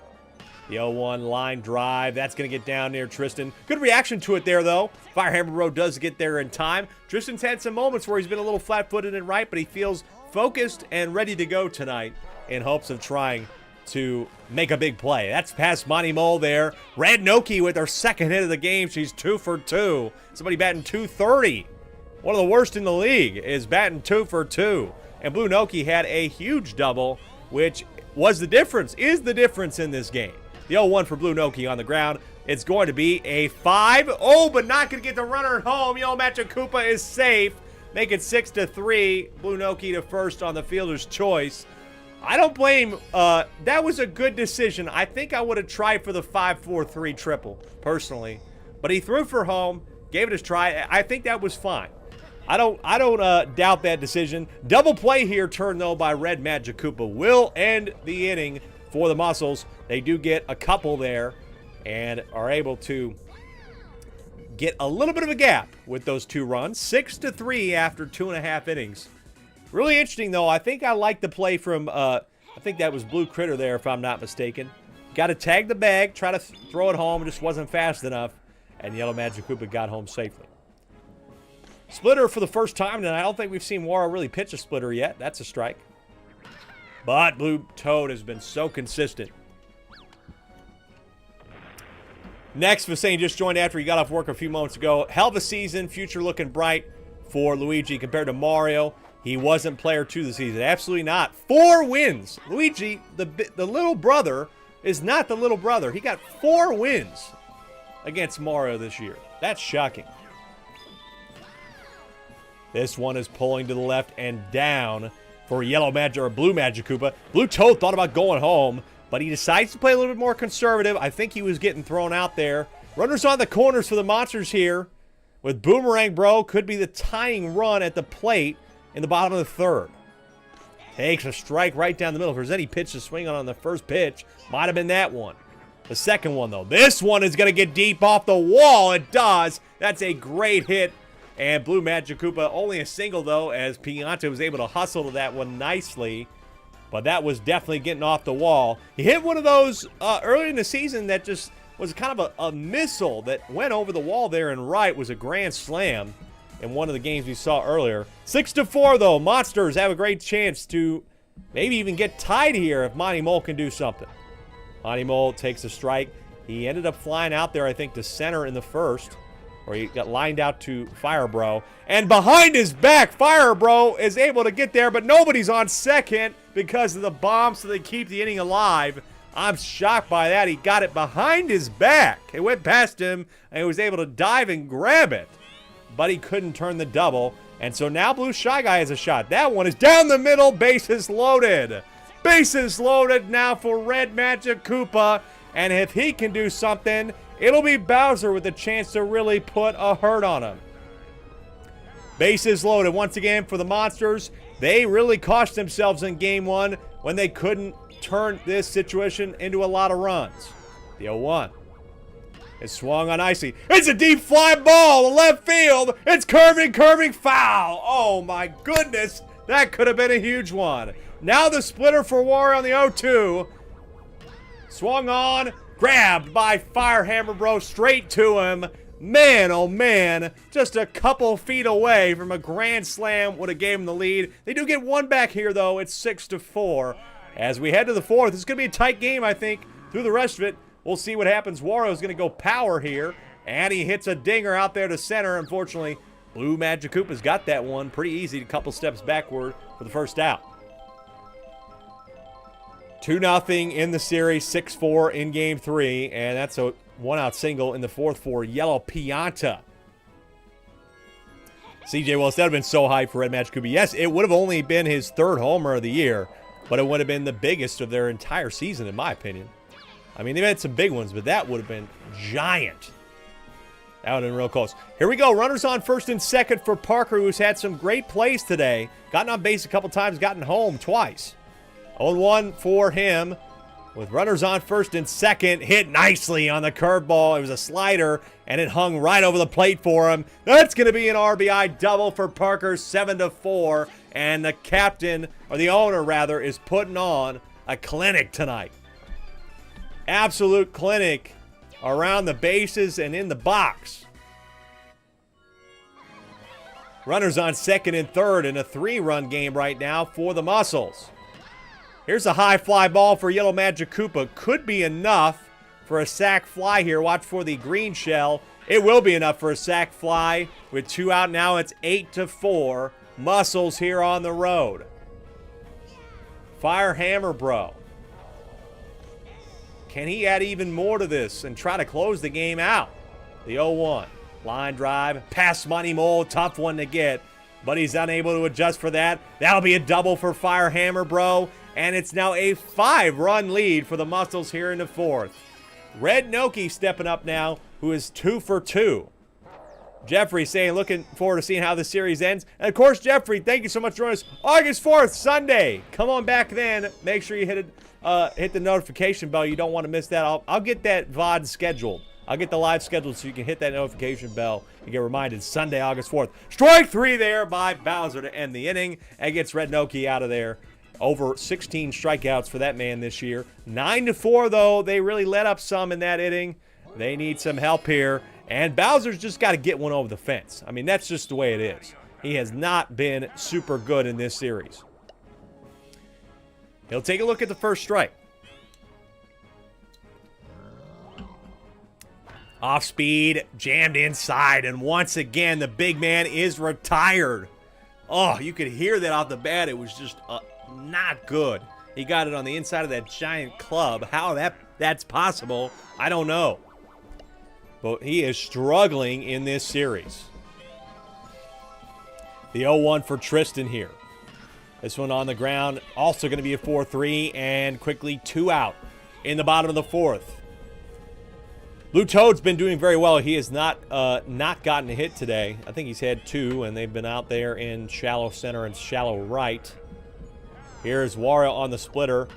The 0-1 line drive. That's going to get down near Tristan. Good reaction to it there, though. Fire Hammer Bro does get there in time. Tristan's had some moments where he's been a little flat-footed and right, but he feels focused and ready to go tonight in hopes of trying to make a big play. That's past Monty Mole there. Red Noki with her second hit of the game. She's 2 for 2. Somebody batting .230. One of the worst in the league is batting 2 for 2. And Blue Noki had a huge double, which was the difference, is the difference in this game. The 0-1 for Blue Noki on the ground. It's going to be a 5. Oh, but not going to get the runner at home. Yellow Magic Koopa is safe. Make it 6-3. Blue Noki to first on the fielder's choice. I don't blame. That was a good decision. I think I would have tried for the 5-4-3 triple, personally. But he threw for home, gave it a try. I think that was fine. I don't doubt that decision. Double play here, turned though by Red Magic Koopa, will end the inning for the Muscles. They do get a couple there and are able to get a little bit of a gap with those 2 runs. 6-3 after 2.5 innings. Really interesting though. I think I like the play from, I think that was Blue Critter there if I'm not mistaken. Got to tag the bag, try to throw it home, just wasn't fast enough. And Yellow Magic Koopa got home safely. Splitter for the first time, and I don't think we've seen Wario really pitch a splitter yet. That's a strike. But Blue Toad has been so consistent. Next, Vasane just joined after he got off work a few moments ago. Hell of a season, future looking bright for Luigi compared to Mario. He wasn't player 2 this season. Absolutely not. 4 wins. Luigi, the little brother, is not the little brother. He got 4 wins against Mario this year. That's shocking. This one is pulling to the left and down for Yellow Magic or Blue Magic-Koopa. Blue Toad thought about going home, but he decides to play a little bit more conservative. I think he was getting thrown out there. Runners on the corners for the Monsters here with Boomerang Bro. Could be the tying run at the plate in the bottom of the third. Takes a strike right down the middle. If there's any pitch to swing on the first pitch, might have been that one. The second one, though. This one is going to get deep off the wall. It does. That's a great hit. And Blue Magic-Koopa only a single, though, as Pianta was able to hustle to that one nicely. But that was definitely getting off the wall. He hit one of those earlier in the season that just was kind of a missile that went over the wall there and right. Was a grand slam in one of the games we saw earlier. 6-4, though. Monsters have a great chance to maybe even get tied here if Monty Mole can do something. Monty Mole takes a strike. He ended up flying out there, I think, to center in the first. Or he got lined out to Fire Bro. And behind his back, Fire Bro is able to get there, but nobody's on second because of the bomb, so they keep the inning alive. I'm shocked by that. He got it behind his back. It went past him, and he was able to dive and grab it. But he couldn't turn the double. And so now Blue Shy Guy has a shot. That one is down the middle, bases loaded. Bases loaded now for Red Magic-Koopa. And if he can do something, it'll be Bowser with a chance to really put a hurt on him. Bases loaded once again for the Monsters. They really cost themselves in Game 1 when they couldn't turn this situation into a lot of runs. The 0-1. It's swung on nicely. It's a deep fly ball to left field. It's curving, foul. Oh my goodness. That could have been a huge one. Now the splitter for Wario on the 0-2. Swung on. Grabbed by Firehammer Bro straight to him. Man, oh man, just a couple feet away from a grand slam would have gave him the lead. They do get one back here, though. It's 6-4. As we head to the fourth, it's going to be a tight game, I think, through the rest of it. We'll see what happens. Wario's going to go power here, and he hits a dinger out there to center. Unfortunately, Blue Magic-Koopa's got that one pretty easy, a couple steps backward for the first out. 2-0 in the series, 6-4 in Game 3, and that's a one-out single in the fourth for Yellow Pianta. CJ Willis, that would have been so high for Red Magic-Koopa. Yes, it would have only been his third homer of the year, but it would have been the biggest of their entire season, in my opinion. I mean, they've had some big ones, but that would have been giant. That would have been real close. Here we go. Runners on first and second for Parker, who's had some great plays today. Gotten on base a couple times, gotten home twice. 0-1 for him. With runners on first and second, hit nicely on the curveball. It was a slider, and it hung right over the plate for him. That's going to be an RBI double for Parker, 7-4. And the captain, or the owner rather, is putting on a clinic tonight. Absolute clinic around the bases and in the box. Runners on second and third in a 3-run game right now for the Muscles. Here's a high fly ball for Yellow Magic-Koopa. Could be enough for a sac fly here. Watch for the green shell. It will be enough for a sac fly. With 2 out now, it's 8-4. Muscles here on the road. Firehammer Bro. Can he add even more to this and try to close the game out? The 0-1. Line drive. Past Monty Mole. Tough one to get. But he's unable to adjust for that. That'll be a double for Firehammer Bro. And it's now a 5-run lead for the Muscles here in the fourth. Red Noki stepping up now, who is 2 for 2. Jeffrey saying, looking forward to seeing how the series ends. And, of course, Jeffrey, thank you so much for joining us. August 4th, Sunday. Come on back then. Make sure you hit the notification bell. You don't want to miss that. I'll get that VOD scheduled. I'll get the live scheduled so you can hit that notification bell and get reminded. Sunday, August 4th. Strike 3 there by Bowser to end the inning and gets Red Noki out of there. Over 16 strikeouts for that man this year. 9-4, though. They really let up some in that inning. They need some help here. And Bowser's just got to get one over the fence. I mean, that's just the way it is. He has not been super good in this series. He'll take a look at the first strike. Off speed, jammed inside. And once again, the big man is retired. Oh, you could hear that off the bat. It was just not good. He got it on the inside of that giant club. How that's possible, I don't know. But he is struggling in this series. The 0-1 for Tristan here. This one on the ground, also going to be a 4-3, and quickly 2 out in the bottom of the 4th. Blue Toad's been doing very well. He has not gotten a hit today. I think he's had 2, and they've been out there in shallow center and shallow right. Here's Wario on the splitter.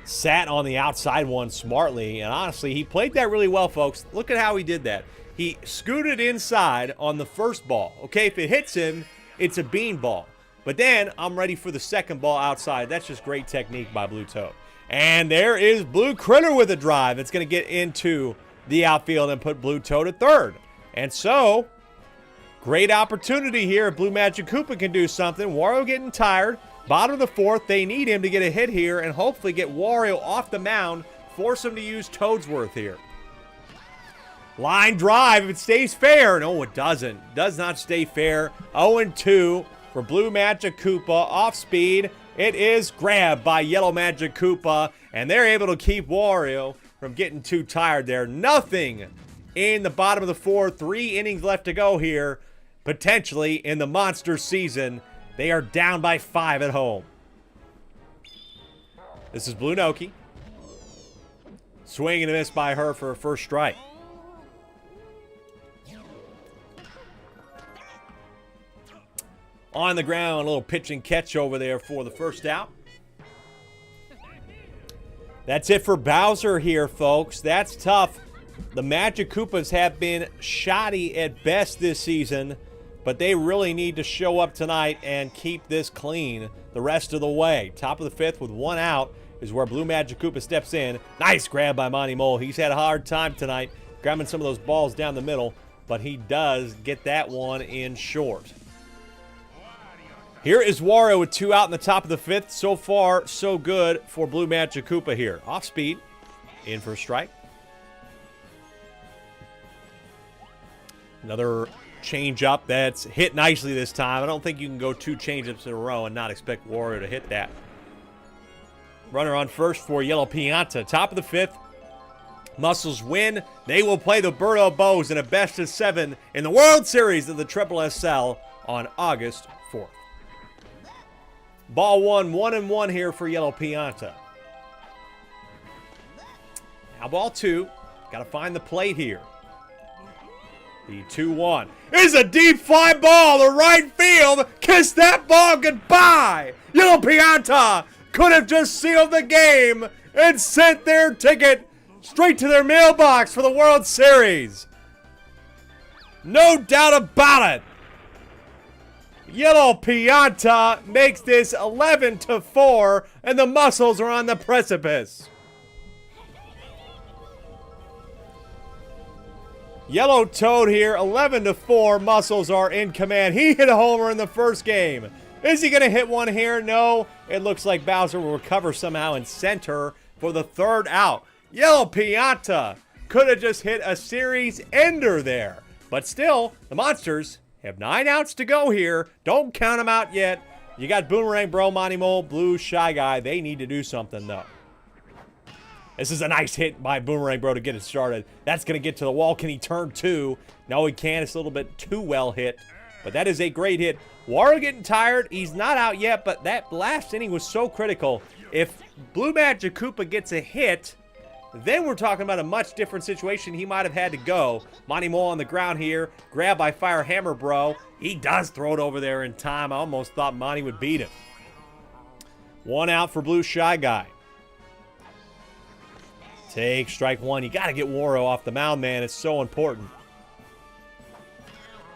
Sat on the outside one smartly, and honestly, he played that really well, folks. Look at how he did that. He scooted inside on the first ball. Okay, if it hits him, it's a beanball. But then I'm ready for the second ball outside. That's just great technique by Blue Toad. And there is Blue Critter with a drive. It's going to get into the outfield and put Blue Toad at third. And so, great opportunity here if Blue Magic Koopa can do something. Wario getting tired. Bottom of the 4th, they need him to get a hit here and hopefully get Wario off the mound, force him to use Toadsworth here. Line drive, if it stays fair. No, it doesn't. Does not stay fair. 0-2 for Blue Magic Koopa. Off speed. It is grabbed by Yellow Magic Koopa, and they're able to keep Wario from getting too tired there. Nothing in the bottom of the 4th. 3 innings left to go here, potentially in the monster season. They are down by 5 at home. This is Blue Noki. Swing and a miss by her for a first strike. On the ground, a little pitch and catch over there for the first out. That's it for Bowser here, folks. That's tough. The Magic Koopas have been shoddy at best this season, but they really need to show up tonight and keep this clean the rest of the way. Top of the 5th with 1 out is where Blue Magic Koopa steps in. Nice grab by Monty Mole. He's had a hard time tonight grabbing some of those balls down the middle, but he does get that one in short. Here is Wario with 2 out in the top of the 5th. So far, so good for Blue Magic Koopa here. Off speed, in for a strike. Another change-up that's hit nicely this time. I don't think you can go 2 change-ups in a row and not expect Wario to hit that. Runner on first for Yellow Pianta. Top of the 5th. Muscles win. They will play the Birdo Bows in a best-of-7 in the World Series of the SSSL on August 4th. Ball 1-1 here for Yellow Pianta. Now ball 2. Got to find the plate here. The 2-1 is a deep fly ball to right field. Kiss that ball goodbye. Yellow Pianta could have just sealed the game and sent their ticket straight to their mailbox for the World Series. No doubt about it. Yellow Pianta makes this 11-4, and the Muscles are on the precipice. Yellow Toad here, 11-4. Muscles are in command. He hit a homer in the first game. Is he going to hit one here? No. It looks like Bowser will recover somehow in center for the 3rd out. Yellow Pianta could have just hit a series ender there. But still, the Monsters have 9 outs to go here. Don't count them out yet. You got Boomerang Bro, Monty Mole, Blue, Shy Guy. They need to do something, though. This is a nice hit by Boomerang Bro to get it started. That's going to get to the wall. Can he turn 2? No, he can't. It's a little bit too well hit. But that is a great hit. Wario getting tired. He's not out yet, but that last inning was so critical. If Blue Magic Koopa gets a hit, then we're talking about a much different situation. He might have had to go. Monty Mole on the ground here. Grabbed by Fire Hammer Bro. He does throw it over there in time. I almost thought Monty would beat him. 1 out for Blue Shy Guy. Take strike 1. You got to get Wario off the mound, man. It's so important.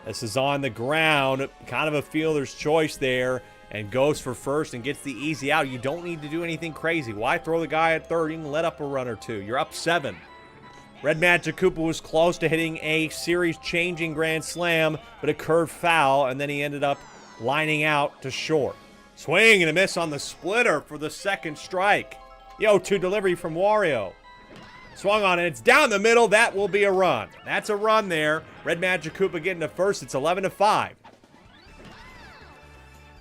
This is on the ground. Kind of a fielder's choice there. And goes for first and gets the easy out. You don't need to do anything crazy. Why throw the guy at third? You can let up a run or 2. You're up 7. Red Magic Koopa was close to hitting a series-changing grand slam, but it curved foul, and then he ended up lining out to short. Swing and a miss on the splitter for the 2nd strike. The 0-2 delivery from Wario. Swung on it. It's down the middle. That will be a run. That's a run there. Red Magic Koopa getting to first. It's 11-5.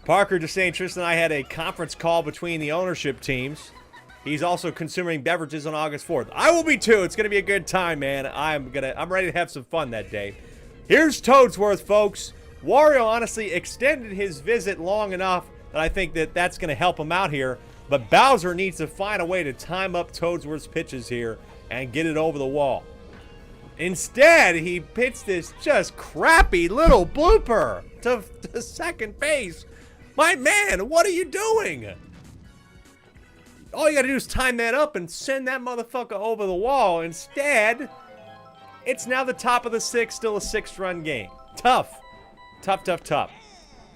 Parker just saying Tristan and I had a conference call between the ownership teams. He's also consuming beverages on August 4th. I will be too. It's going to be a good time, man. I'm ready to have some fun that day. Here's Toadsworth, folks. Wario honestly extended his visit long enough that I think that that's going to help him out here. But Bowser needs to find a way to time up Toadsworth's pitches here and get it over the wall. Instead, he pitched this just crappy little blooper to second base. My man, what are you doing? All you got to do is time that up and send that motherfucker over the wall. Instead, it's now the top of the sixth, still a 6-run game. Tough. Tough, tough, tough.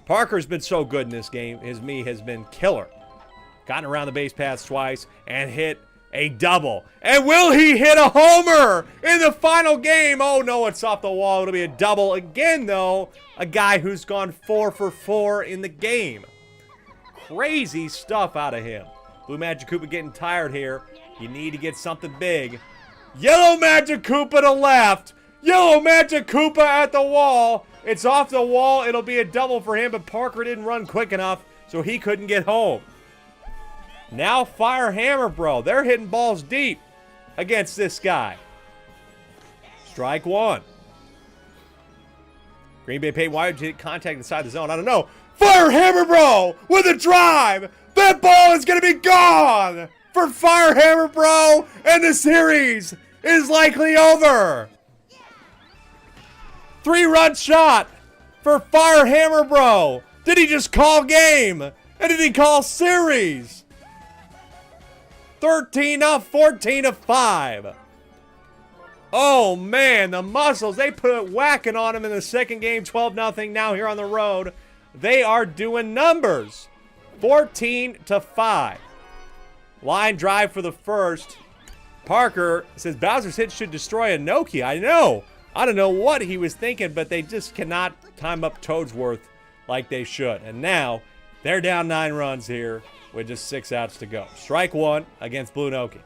Parker's been so good in this game. His me has been killer. Gotten around the base paths twice and hit a double. And will he hit a homer in the final game? Oh, no, it's off the wall. It'll be a double again, though. A guy who's gone 4 for 4 in the game. Crazy stuff out of him. Blue Magic Koopa getting tired here. You need to get something big. Yellow Magic Koopa to left. Yellow Magic Koopa at the wall. It's off the wall. It'll be a double for him, but Parker didn't run quick enough, so he couldn't get home. Now Fire Hammer Bro. They're hitting balls deep against this guy. Strike one. Green Bay paid wide to hit contact inside the zone. I don't know. Fire Hammer Bro with a drive. That ball is going to be gone for Fire Hammer Bro, and the series is likely over. 3-run shot for Fire Hammer Bro. Did he just call game? And did he call series? 13 up, 14 to 5. Oh man, the Muscles, they put whacking on him in the second game, 12-0. Now here on the road, they are doing numbers. 14 to 5. Line drive for the first. Parker says Bowser's hit should destroy a Nokia. I know. I don't know what he was thinking, but they just cannot time up Toadsworth like they should. And now they're down 9 runs here with just 6 outs to go. Strike one against Blue Nokia.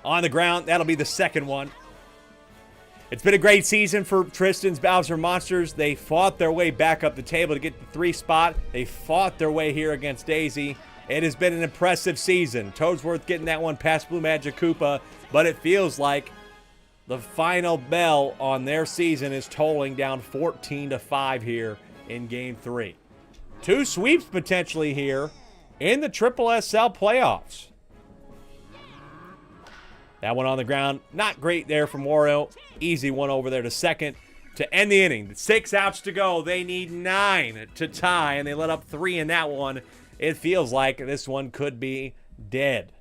On the ground, that'll be the second one. It's been a great season for Tristan's Bowser Monsters. They fought their way back up the table to get the 3 spot. They fought their way here against Daisy. It has been an impressive season. Toadsworth getting that one past Blue Magic Koopa, but it feels like the final bell on their season is tolling down 14 to 5 here in Game 3. 2 sweeps potentially here in the SSSL playoffs. That one on the ground, not great there from Wario. Easy one over there to second to end the inning. 6 outs to go. They need 9 to tie, and they let up 3 in that one. It feels like this one could be dead.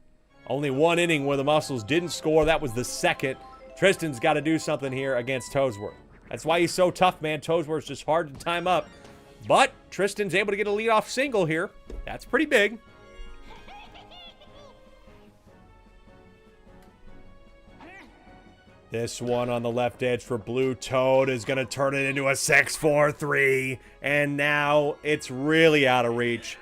Only 1 inning where the Muscles didn't score. That was the second. Tristan's got to do something here against Toadsworth. That's why he's so tough, man. Toadsworth's just hard to time up. But Tristan's able to get a leadoff single here. That's pretty big. This one on the left edge for Blue Toad is going to turn it into a 6-4-3. And now it's really out of reach.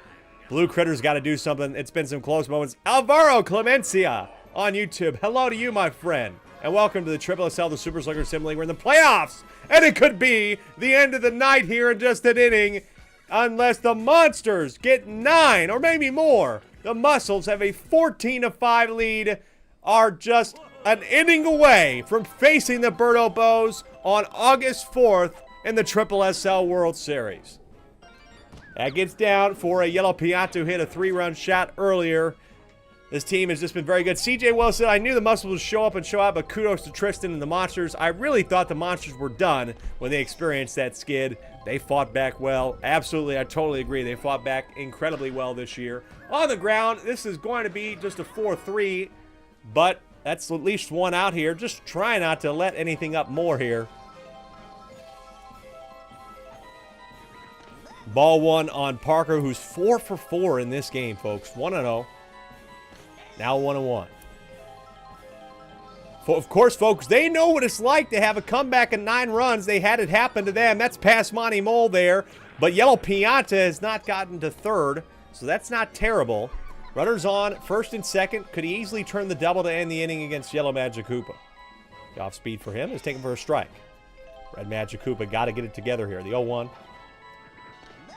Blue Critter's got to do something. It's been some close moments. Alvaro Clemencia on YouTube. Hello to you, my friend. And welcome to the SSSL, the Super Slugger Sim League. We're in the playoffs. And it could be the end of the night here in just an inning. Unless the Monsters get 9 or maybe more. The Muscles have a 14-5 lead. Are just an inning away from facing the Birdo Bows on August 4th in the SSSL World Series. That gets down for a Yellow Pianta who hit a 3-run shot earlier. This team has just been very good. CJ Wells said, I knew the Muscles would show up and show out, but kudos to Tristan and the Monsters. I really thought the Monsters were done when they experienced that skid. They fought back well. Absolutely, I totally agree. They fought back incredibly well this year. On the ground, this is going to be just a 4-3, but that's at least 1 out here. Just try not to let anything up more here. Ball 1 on Parker, who's 4 for 4 in this game, folks. 1-0. Now 1-1. Of course, folks, they know what it's like to have a comeback in 9 runs. They had it happen to them. That's past Monty Mole there. But Yellow Pianta has not gotten to third, so that's not terrible. Runners on, first and second. Could he easily turn the double to end the inning against Yellow Magic Koopa? The off speed for him is taken for a strike. Red Magic Koopa got to get it together here. The 0-1.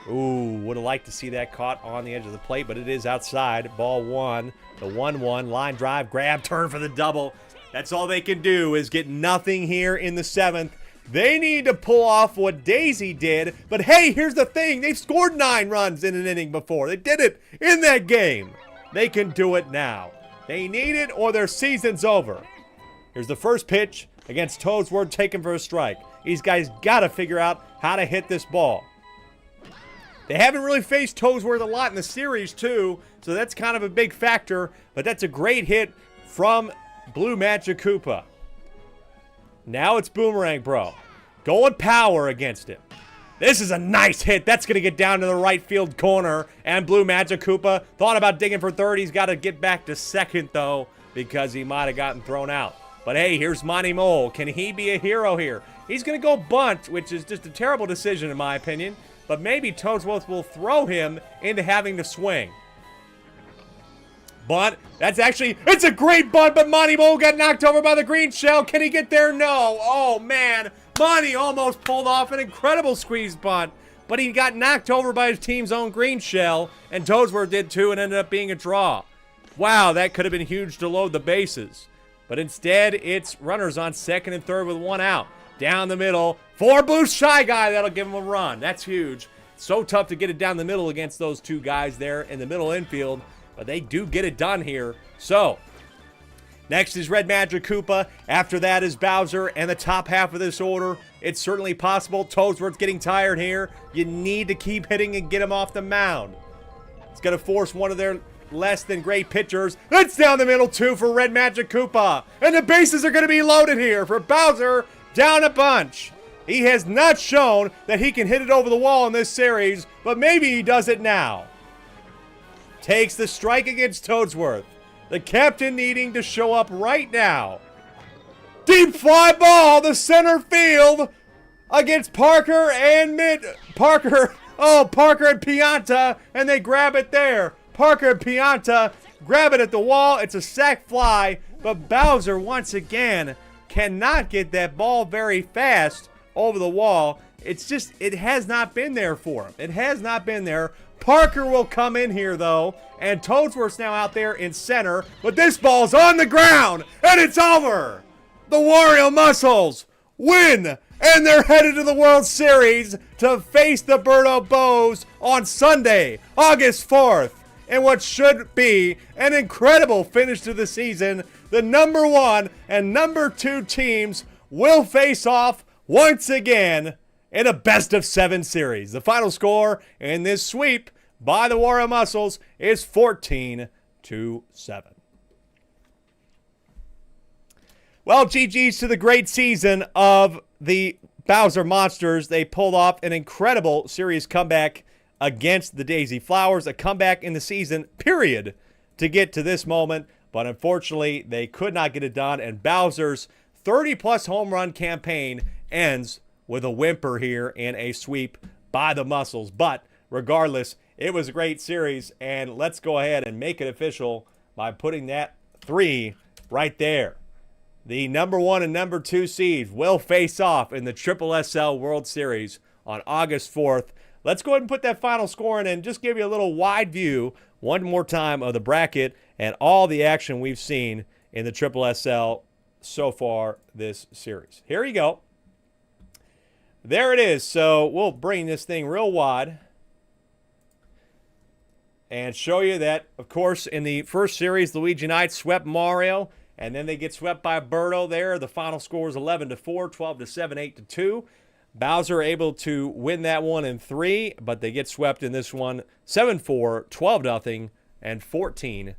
Ooh, would have liked to see that caught on the edge of the plate, but it is outside. Ball 1, the 1-1. Line drive, grab, turn for the double. That's all they can do is get nothing here in the 7th. They need to pull off what Daisy did. But hey, here's the thing. They've scored 9 runs in an inning before. They did it in that game. They can do it now. They need it or their season's over. Here's the first pitch against Toadsworth, taken for a strike. These guys got to figure out how to hit this ball. They haven't really faced Toadsworth a lot in the series, too, so that's kind of a big factor. But that's a great hit from Blue Magic Koopa. Now it's Boomerang Bro. Going power against it. This is a nice hit. That's going to get down to the right field corner. And Blue Magic Koopa thought about digging for third. He's got to get back to second, though, because he might have gotten thrown out. But hey, here's Monty Mole. Can he be a hero here? He's going to go bunt, which is just a terrible decision in my opinion. But maybe Toadsworth will throw him into having to swing. Bunt. That's actually, it's a great bunt, but Monty Mole got knocked over by the green shell. Can he get there? No. Oh, man. Monty almost pulled off an incredible squeeze bunt, but he got knocked over by his team's own green shell, and Toadsworth did too, and ended up being a draw. Wow, that could have been huge to load the bases. But instead, it's runners on second and third with 1 out. Down the middle for Blue Shy Guy. That'll give him a run. That's huge. So tough to get it down the middle against those 2 guys there in the middle infield. But they do get it done here. So, next is Red Magic Koopa. After that is Bowser. And the top half of this order, it's certainly possible. Toadsworth's getting tired here. You need to keep hitting and get him off the mound. It's going to force one of their less than great pitchers. That's down the middle too for Red Magic Koopa. And the bases are going to be loaded here for Bowser. Down a bunch. He has not shown that he can hit it over the wall in this series, but maybe he does it now. Takes the strike against Toadsworth. The captain needing to show up right now. Deep fly ball to center field against Parker and Parker and Pianta, and they grab it there. Parker and Pianta grab it at the wall. It's a sac fly, but Bowser once again cannot get that ball very fast over the wall. It's just, it has not been there for him. It has not been there. Parker will come in here, though, and Toadsworth's now out there in center, but this ball's on the ground, and it's over. The Wario Muscles win, and they're headed to the World Series to face the Birdo Bows on Sunday, August 4th. And what should be an incredible finish to the season. The number 1 and number 2 teams will face off once again in a best-of-7 series. The final score in this sweep by the Wario Muscles is 14-7. Well, GG's to the great season of the Bowser Monsters. They pulled off an incredible series comeback against the Daisy Flowers, a comeback in the season, period, to get to this moment. But unfortunately, they could not get it done, and Bowser's 30-plus home run campaign ends with a whimper here in a sweep by the Muscles. But regardless, it was a great series, and let's go ahead and make it official by putting that 3 right there. The number 1 and number 2 seeds will face off in the SSSL World Series on August 4th. Let's go ahead and put that final score in and just give you a little wide view one more time of the bracket and all the action we've seen in the SSSL so far this series. Here you go. There it is. So we'll bring this thing real wide and show you that, of course, in the first series, Luigi Knights swept Mario, and then they get swept by Birdo there. The final score is 11-4, 12-7, 8-2. Bowser able to win that one in 3, but they get swept in this one 7-4, 12-0, and 14-7.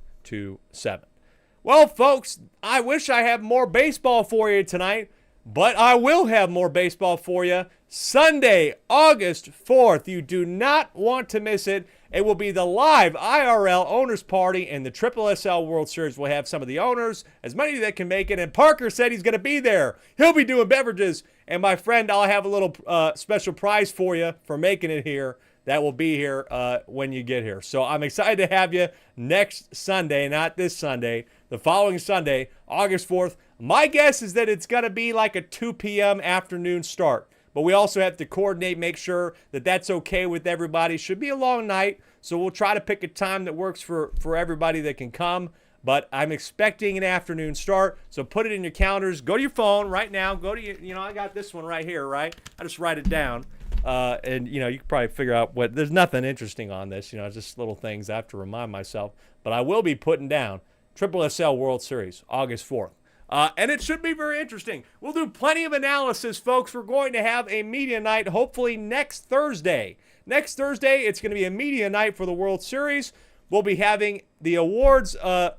Well, folks, I wish I had more baseball for you tonight, but I will have more baseball for you Sunday, August 4th. You do not want to miss it. It will be the live IRL owners party, and the SSSL World Series will have some of the owners, as many that can make it. And Parker said he's going to be there. He'll be doing beverages. And my friend, I'll have a little special prize for you for making it here. That will be here when you get here. So I'm excited to have you next Sunday, not this Sunday, the following Sunday, August 4th. My guess is that it's going to be like a 2 p.m. afternoon start. But we also have to coordinate, make sure that that's okay with everybody. Should be a long night, so we'll try to pick a time that works for everybody that can come. but I'm expecting an afternoon start, so put it in your calendars. Go to your phone right now. Go to your, I got this one right here, right? I just write it down, and, you can probably figure out there's nothing interesting on this, just little things I have to remind myself, but I will be putting down SSSL World Series, August 4th. And it should be very interesting. We'll do plenty of analysis, folks. We're going to have a media night hopefully next Thursday. Next Thursday, it's going to be a media night for the World Series. We'll be having the awards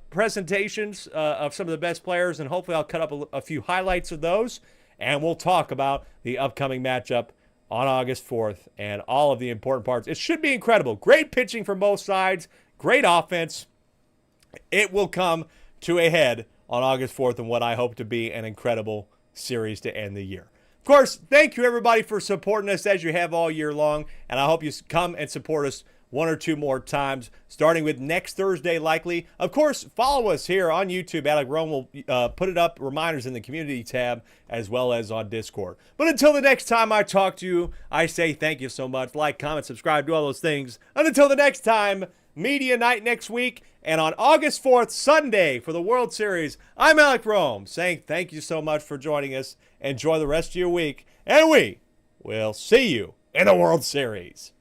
presentations of some of the best players, and hopefully I'll cut up a few highlights of those. And we'll talk about the upcoming matchup on August 4th and all of the important parts. It should be incredible. Great pitching from both sides. Great offense. It will come to a head on August 4th and what I hope to be an incredible series to end the year. Of course, thank you everybody for supporting us as you have all year long, and I hope you come and support us one or two more times, starting with next Thursday likely. Of course, follow us here on YouTube. Alec Rome will put it up, reminders in the community tab, as well as on Discord. But until the next time I talk to you, I say thank you so much. Like, comment, subscribe, do all those things. And until the next time, media night next week, and on August 4th, Sunday, for the World Series, I'm Alec Rome, saying thank you so much for joining us. Enjoy the rest of your week, and we will see you in the World Series.